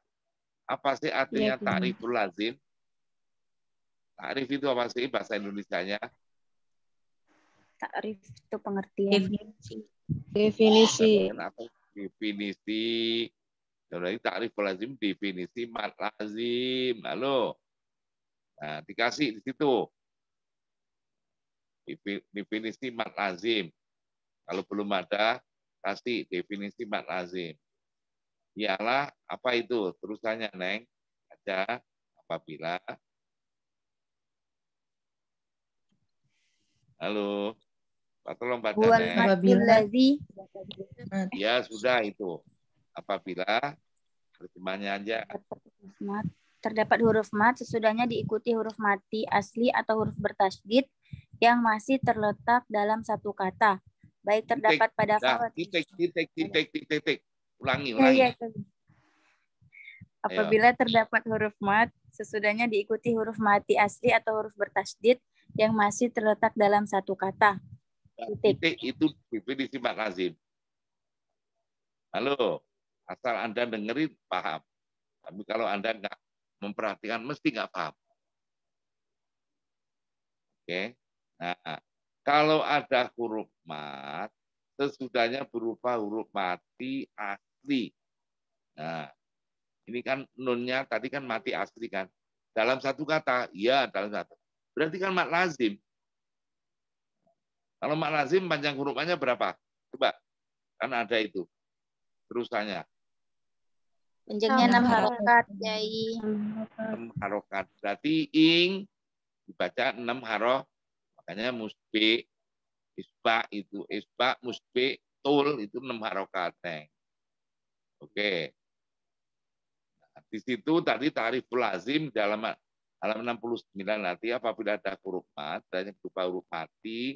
Apa sih artinya Iya, ta'riful lazim? Ta'rif itu apa sih bahasa Indonesianya? Takrif itu pengertian. Definisi. Definisi. Jadi ta'riful lazim definisi mat lazim. Halo. Nah, dikasih di situ. Definisi mat lazim. Kalau belum ada, kasih definisi mat lazim. Ialah apa itu? Terusannya, Neng. Baca apabila. Halo. Pak tolong baca, Wal Neng. matul ladzi. Ya, sudah itu. Apabila, terjemahnya aja. Terdapat huruf mat sesudahnya diikuti huruf mati asli atau huruf bertasydid yang masih terletak dalam satu kata. Baik terdapat pada fa'al. Titik. Ulangi. Apabila terdapat huruf mat sesudahnya diikuti huruf mati asli atau huruf bertasydid yang masih terletak dalam satu kata. Titik itu definisi mat lazim. Halo, asal Anda dengerin paham. Tapi kalau Anda nggak memperhatikan mesti nggak paham. Oke. Nah, kalau ada huruf mat sesudahnya berupa huruf mati asli. Nah, ini kan nunnya tadi kan mati asli kan. Dalam satu kata, iya dalam satu. Berarti kan mat lazim. Kalau mat lazim panjang hurufnya berapa? Coba, kan ada itu. Terusannya. Panjangnya 6 harokat, Yai. 6 harokat. Berarti ing dibaca 6 harokat. Makanya musbi, isba itu. Isba, musbi, tul itu 6 harokat. Oke. Nah, di situ tadi tarif lazim dalam halaman 69 nanti apabila ada huruf mat, dan berupa huruf mati,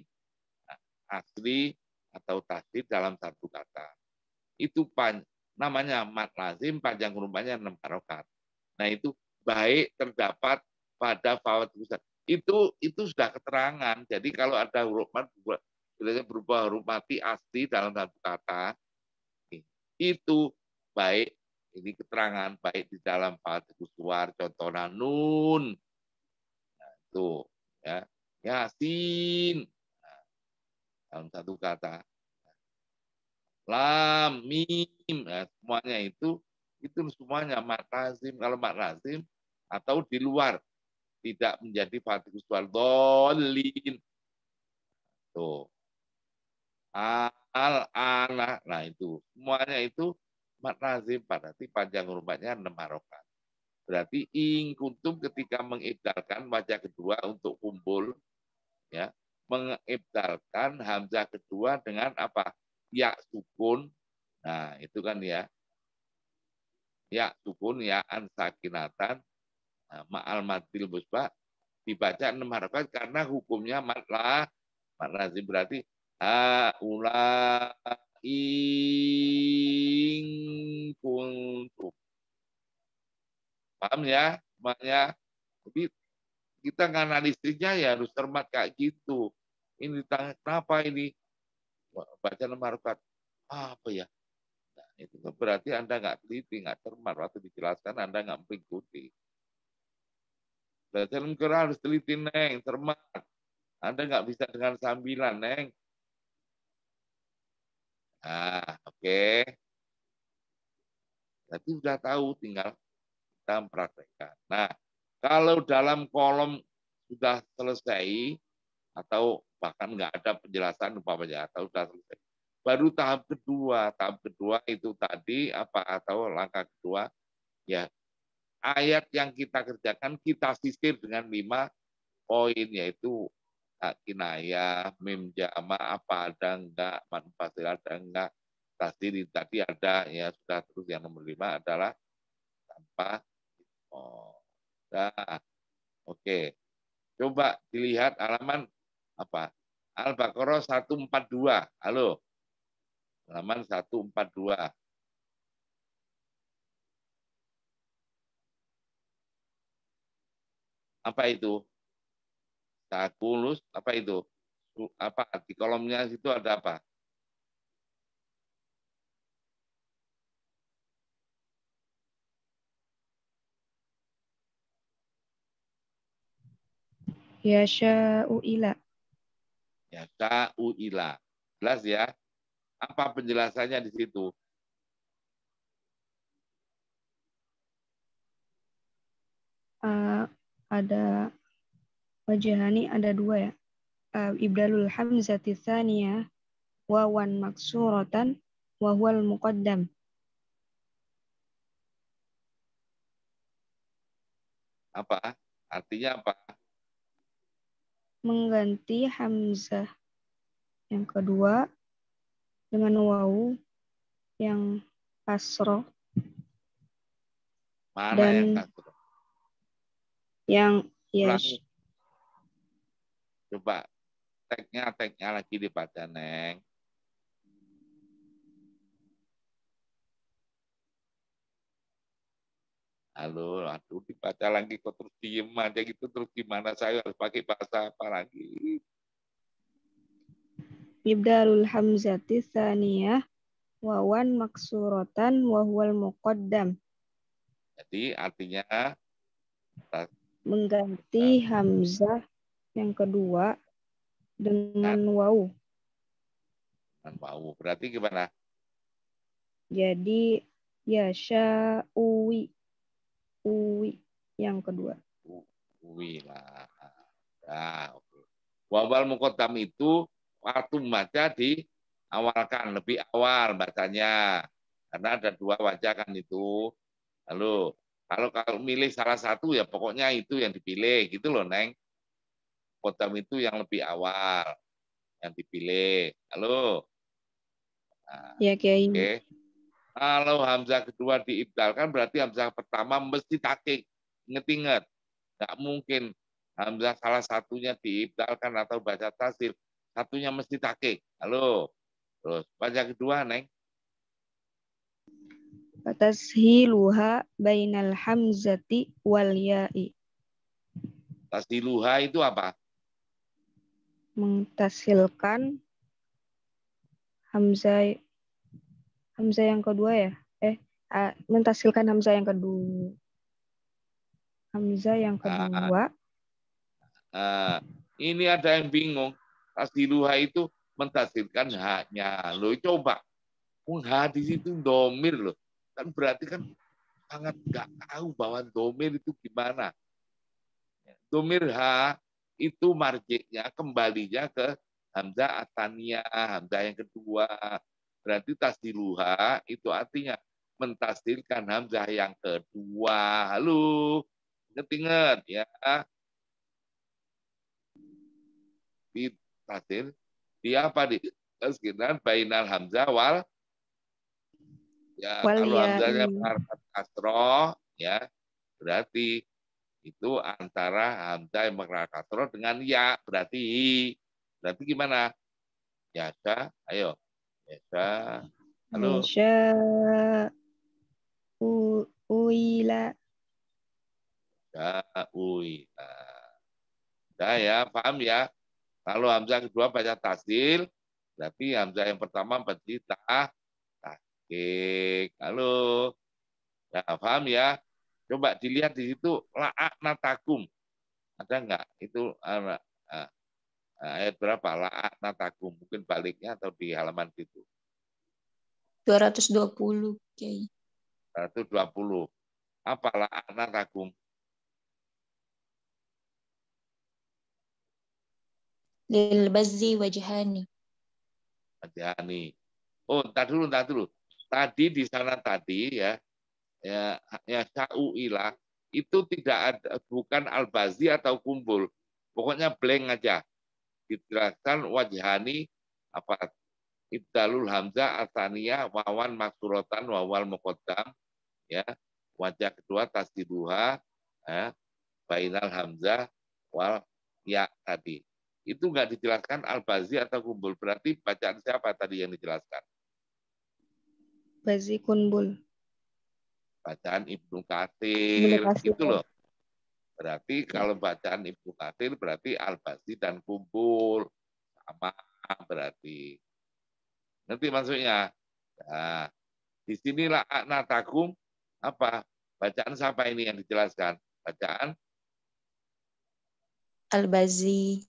asli, atau tasdid dalam satu kata. Itu namanya mat lazim, panjang hurufnya 6 harokat. Nah itu baik terdapat pada fawat pusat. Itu sudah keterangan. Jadi kalau ada huruf mat berupa huruf mati asli dalam satu kata, itu baik ini keterangan baik di dalam fawat suar, contoh nun. Nah, itu ya. Yasin. Nah, dalam satu kata. Lam, mim, nah, semuanya itu semuanya mat lazim. Kalau mat lazim atau di luar tidak menjadi fatikus wal dolin. Tuh. Al-ala. Nah itu semuanya itu mat lazim berarti panjang hurufnya 6 harokat. Berarti ing kuntum ketika mengibdalkan wajah kedua untuk kumpul ya, mengibdalkan hamzah kedua dengan apa? Ya sukun. Nah, itu kan ya. Ya sukun ya an sakinatan ma'al madil musbah dibaca 6 harokat karena hukumnya mat lazim berarti haula ing kuntum. Paham ya? Makanya jadi kita nganalisisnya ya harus cermat kayak gitu. Ini kenapa ini baca 6 harokat? Apa ya? Nah, itu berarti Anda nggak teliti, nggak cermat. Waktu dijelaskan Anda nggak mengikuti. Belajar Al-Quran harus teliti, Neng, cermat. Anda nggak bisa dengan sambilan, Neng. Nah, oke. Berarti sudah tahu, tinggal kita mempraktekkan. Nah, kalau dalam kolom sudah selesai, atau bahkan nggak ada penjelasan, umpamanya, atau sudah selesai, baru tahap kedua. Tahap kedua itu tadi apa, atau langkah kedua, ya ayat yang kita kerjakan kita sisir dengan 5 poin, yaitu kinayah, mim jama, apa ada enggak, manfasil ada enggak, tasdiri tadi ada, ya sudah. Terus yang nomor 5 adalah tanpa oh. Nah, oke. Coba dilihat halaman apa? Al-Baqarah 142. Halo. Halaman 142. Apa itu? Takulus, apa itu? Apa di kolomnya situ ada apa? Yasha'u ila. Ya, ta'uila. Jelas ya? Apa penjelasannya di situ? Ada wajahani, ada 2 ya. Ibdalul hamzati tsaniyah wawan maksuratan wa huwal muqaddam. Apa? Artinya apa? Mengganti hamzah yang kedua dengan wawu yang kasroh Mana dan yang kasroh? yang Ulangi. yes. Coba tagnya lagi dibaca, Neng. Halo, aduh dibaca lagi kok terus diem aja gitu, terus gimana saya harus pakai bahasa apa lagi? Ibdalul hamzati tsaniyah wawan maksuratan wa huwal muqaddam. Jadi artinya Mengganti hamzah yang kedua dengan wawu. Dengan wawu. Berarti gimana? Jadi yasha'uwi. Uwi yang kedua. Uwi lah. Nah, oke. Wawal muqaddam itu waktu membaca diawalkan, lebih awal bacanya. Karena ada 2 wajah kan itu. Lalu kalau milih salah satu ya pokoknya itu yang dipilih gitu loh, Neng. Muqaddam itu yang lebih awal yang dipilih. Halo. Nah, Ya, Kiai. oke. Kalau hamzah kedua diibdalkan berarti hamzah pertama mesti takik. Ingat-ingat. Nggak mungkin hamzah salah satunya diibdalkan atau baca tasdil, satunya mesti takik. Halo. Terus baca kedua, Neng. Tashiluha bainal hamzati wal ya'i. Tasdiluha itu apa? Mentasilkan hamzah yang kedua ya. Mentasilkan hamzah yang kedua. Hamzah yang kedua. Ini ada yang bingung. Tasdiluha itu mentasilkan haknya. Lo coba. H di situ domir loh. Kan berarti kan sangat nggak tahu bahwa domir itu gimana. Domir H itu marjiknya kembalinya ke hamzah ataniyah, hamzah yang kedua. Berarti tasdiluha itu artinya mentasdilkan hamzah yang kedua. Halo, ingat ya. Di tasdil, dia apa di tasdilan bainal hamzah wal ya, kalau hamzahnya berharkat kasroh ya berarti itu antara hamzah yang berharkat kasroh dengan ya, berarti gimana? Yasa, ayo. Yasa. Halo. Yasa uila. Ya, uila. Nah, ya, paham ya? Kalau hamzah kedua baca tasdil, berarti hamzah yang pertama berarti tahqiq. Halo. Ya, paham ya? Coba dilihat di situ la'aknatakum. Ada enggak? Itu ayat berapa? La'aknatakum. Mungkin baliknya atau di halaman situ. 220, Kiai. 120. Apa la'aknatakum? Lil bazzi wajhani. Wajhani. entar dulu. Tadi di sana tadi ya sya'u'ilah itu tidak ada, bukan al-bazi atau kumpul. Pokoknya blank aja. Dijelaskan wajhani apa? Ibdalul hamzah asaniyah wawan maksuratan wawal muqaddam ya. Wajah kedua tasdiduha ya, bainal hamzah wal ya tadi. Itu enggak dijelaskan al-bazi atau kumpul. Berarti bacaan siapa tadi yang dijelaskan? Bazi kunbul. Bacaan Ibnu Katsir gitu loh. Berarti kalau bacaan Ibnu Katsir berarti al-bazi dan kumpul sama berarti. Nanti maksudnya. Nah, disinilah natakum apa? Bacaan siapa ini yang dijelaskan? Bacaan Al-Bazi.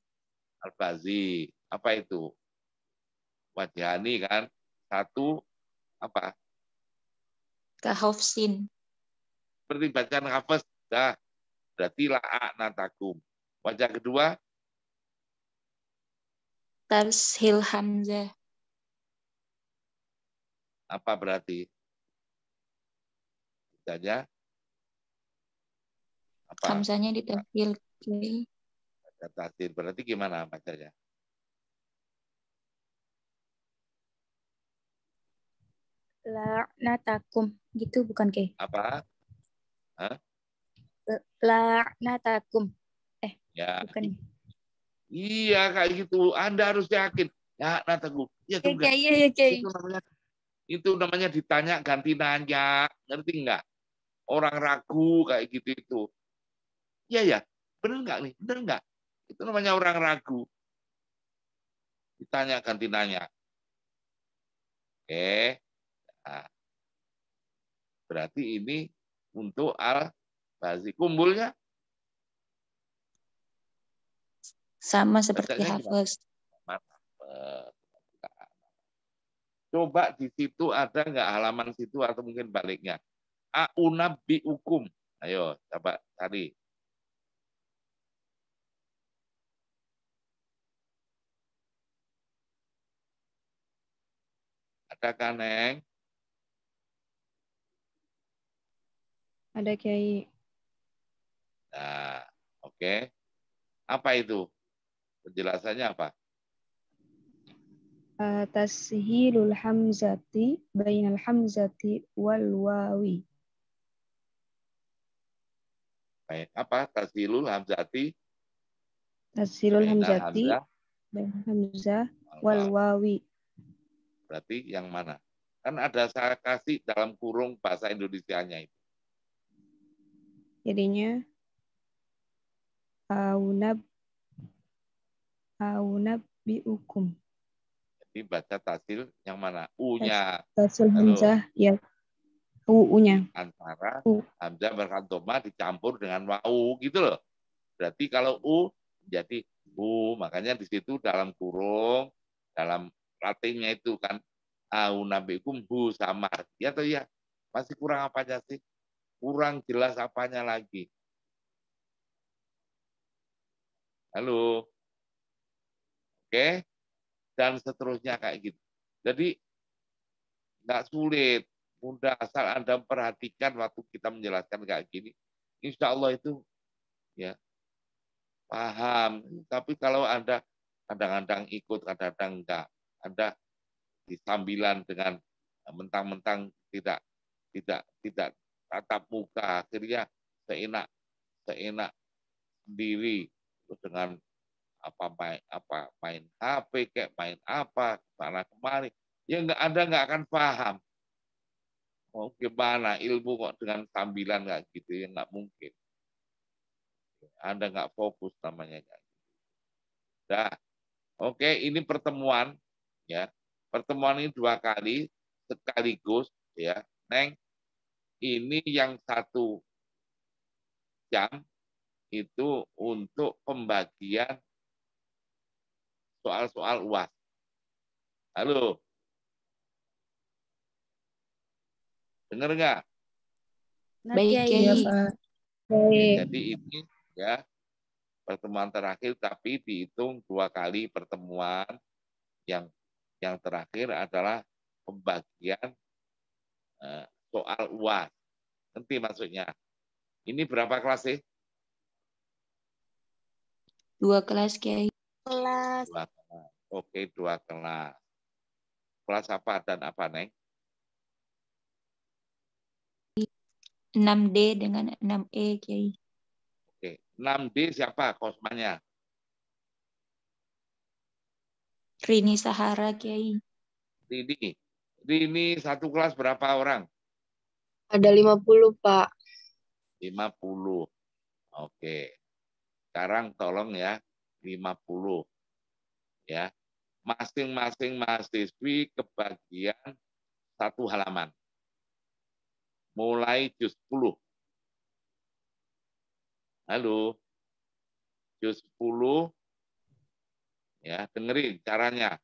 Al-Bazi. Apa itu? Wajhani kan? Satu apa? Kahofsin. Seperti bacaan Hafiz. Dah. Berarti la'a natakum. Wajah kedua? Tarshil hamzah. Apa berarti? Bacanya? Apa? Hamzahnya ditafsir. Tasdid. Berarti gimana bacanya? La'natakum gitu bukan Kay? Apa? Hah? La'natakum. Ya. Bukan. Iya kayak gitu. Anda harus yakin. Ya, nataku. Ya sudah. Iya, Kay. Itu namanya ditanya ganti nanya. Ngerti nggak? Orang ragu kayak gitu itu. Iya ya. Bener nggak nih? Bener nggak? Itu namanya orang ragu. Ditanya ganti nanya. Oke. Nah, berarti ini untuk al-bazi. Kumpulnya? Sama seperti Hafiz. Coba di situ ada nggak halaman situ atau mungkin baliknya. A'unabbi'ukum. Ayo, coba cari. Adakah, Neng? Ada Kiai. Nah, oke. Apa itu? Penjelasannya apa? Tashilul hamzati bainal hamzati wal wawi. Baik, apa? Tashilul hamzati. Tashilul Bainal hamzati hamzah bainal hamzah wal wawi. Berarti yang mana? Kan ada saya kasih dalam kurung bahasa Indonesianya itu. Jadinya biukum. Jadi baca tasil yang mana? U-nya. Tasil hamzah ya. U-nya. Antara hamzah berkantoma dicampur dengan wau gitu loh. Berarti kalau U jadi U, makanya di situ dalam kurung, dalam latinnya itu kan aunabikum hu samar. Ya atau ya? Masih kurang apanya sih? Kurang jelas apanya lagi? Halo. Oke. Dan seterusnya kayak gitu. Jadi nggak sulit, mudah asal Anda perhatikan waktu kita menjelaskan kayak gini. Insya Allah itu ya paham. Tapi kalau Anda kadang-kadang ikut, kadang-kadang enggak, Anda disambilan dengan mentang-mentang tidak tatap muka, akhirnya seenak sendiri terus dengan main HP kayak main apa sana kemari, ya Anda nggak akan paham. Oh, gimana ilmu kok dengan sambilan nggak gitu ya, nggak mungkin. Anda nggak fokus namanya. Nah, oke, ini pertemuan ya. Pertemuan ini 2 kali sekaligus ya. Neng, ini yang 1 jam itu untuk pembagian soal-soal UAS. Halo. Dengar nggak? Baik, Kiai. Jadi ini ya pertemuan terakhir, tapi dihitung 2 kali pertemuan. Yang terakhir adalah pembagian soal UAS. Nanti maksudnya. Ini berapa kelas sih? 2 kelas, Kiai. Kelas 2 kelas. Oke, 2 kelas. Kelas apa dan apa, Neng? 6D dengan 6E, Kiai. Oke, 6D siapa kosmanya? Rini Sahara, Kiai. Rini satu kelas berapa orang? Ada 50, Pak. 50. Oke. Sekarang tolong ya, 50. Ya. Masing-masing mahasiswi kebagian 1 halaman. Mulai juz 10. Halo. Juz 10. Ya, dengerin caranya.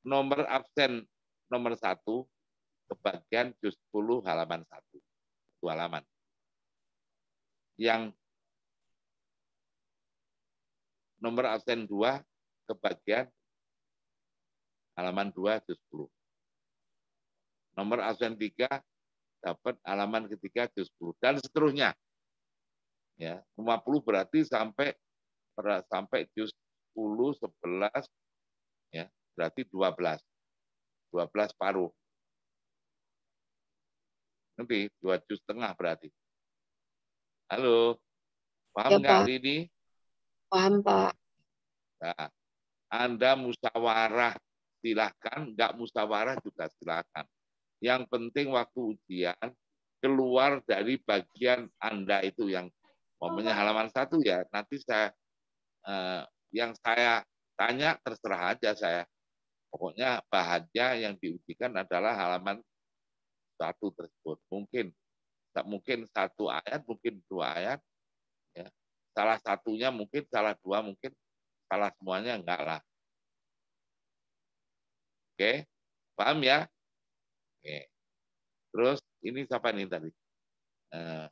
Nomor absen nomor 1 kebagian juz 10 halaman 1. 1 halaman. Yang nomor absen 2 kebagian halaman 2 juz 10. Nomor absen 3 dapat halaman ketiga juz 10 dan seterusnya. Ya, 50 berarti sampai juz 10, 11 ya, berarti 12. 12 paruh. Nanti 2 juz setengah berarti. Halo. Paham nggak ini? Paham, Pak. Nah, Anda musyawarah silahkan, nggak musyawarah juga silahkan. Yang penting waktu ujian keluar dari bagian Anda itu yang momennya halaman 1 ya. Nanti yang saya tanya terserah aja saya. Pokoknya bahannya yang diujikan adalah halaman 1 tersebut. Mungkin 1 ayat, mungkin 2 ayat. Ya. Salah satunya mungkin, salah 2 mungkin, salah semuanya enggak lah. Oke, paham ya? Oke. Terus ini siapa nih tadi?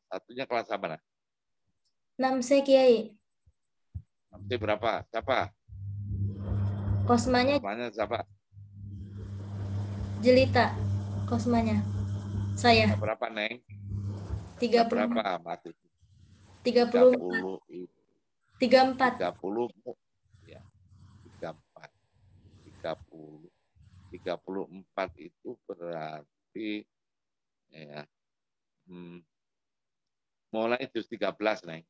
Satunya kelas apa? 6C, Kiai. 6C berapa? Siapa? Kosmanya siapa? Jelita. Kosmanya. Saya. Berapa, Neng? 30. Berapa, Mati? 30. 34. 34. Ya. 34. 34 itu berarti ya. Mulai juz 13, Neng.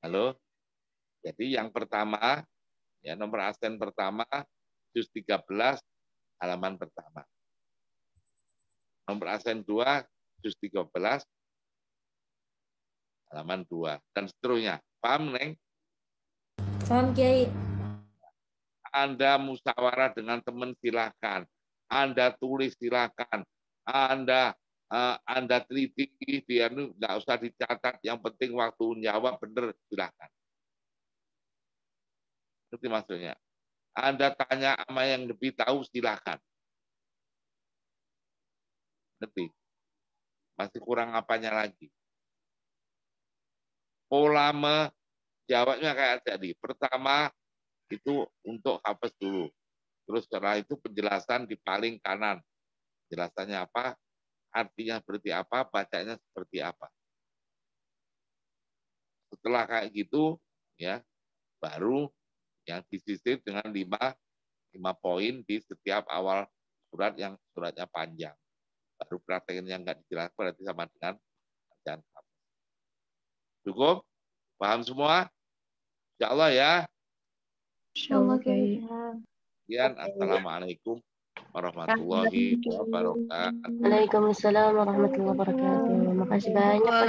Halo. Jadi yang pertama, ya nomor absen pertama, juz 13, halaman pertama. Nomor absen 2, juz 13, halaman 2. Dan seterusnya. Paham, Neng? Paham, Kiai. Anda musyawarah dengan teman silakan. Anda tulis silakan. Anda teliti, biar nggak usah dicatat. Yang penting waktu jawab benar silakan. Ngerti maksudnya? Anda tanya sama yang lebih tahu silakan. Ngerti? Masih kurang apanya lagi? Pola menjawabnya kayak tadi. Pertama itu untuk hafaz dulu. Terus setelah itu penjelasan di paling kanan. Jelasannya apa? Artinya seperti apa? Bacanya seperti apa? Setelah kayak gitu, ya baru yang disisir dengan 5 poin di setiap awal surat yang suratnya panjang. Baru praktekin yang nggak dijelaskan berarti sama dengan bacaan. Cukup? Paham semua? Insya Allah ya. Insyaallah, Kiai. Sekian, assalamualaikum warahmatullahi wabarakatuh. Waalaikumsalam warahmatullahi wabarakatuh. Makasih banyak, Pak.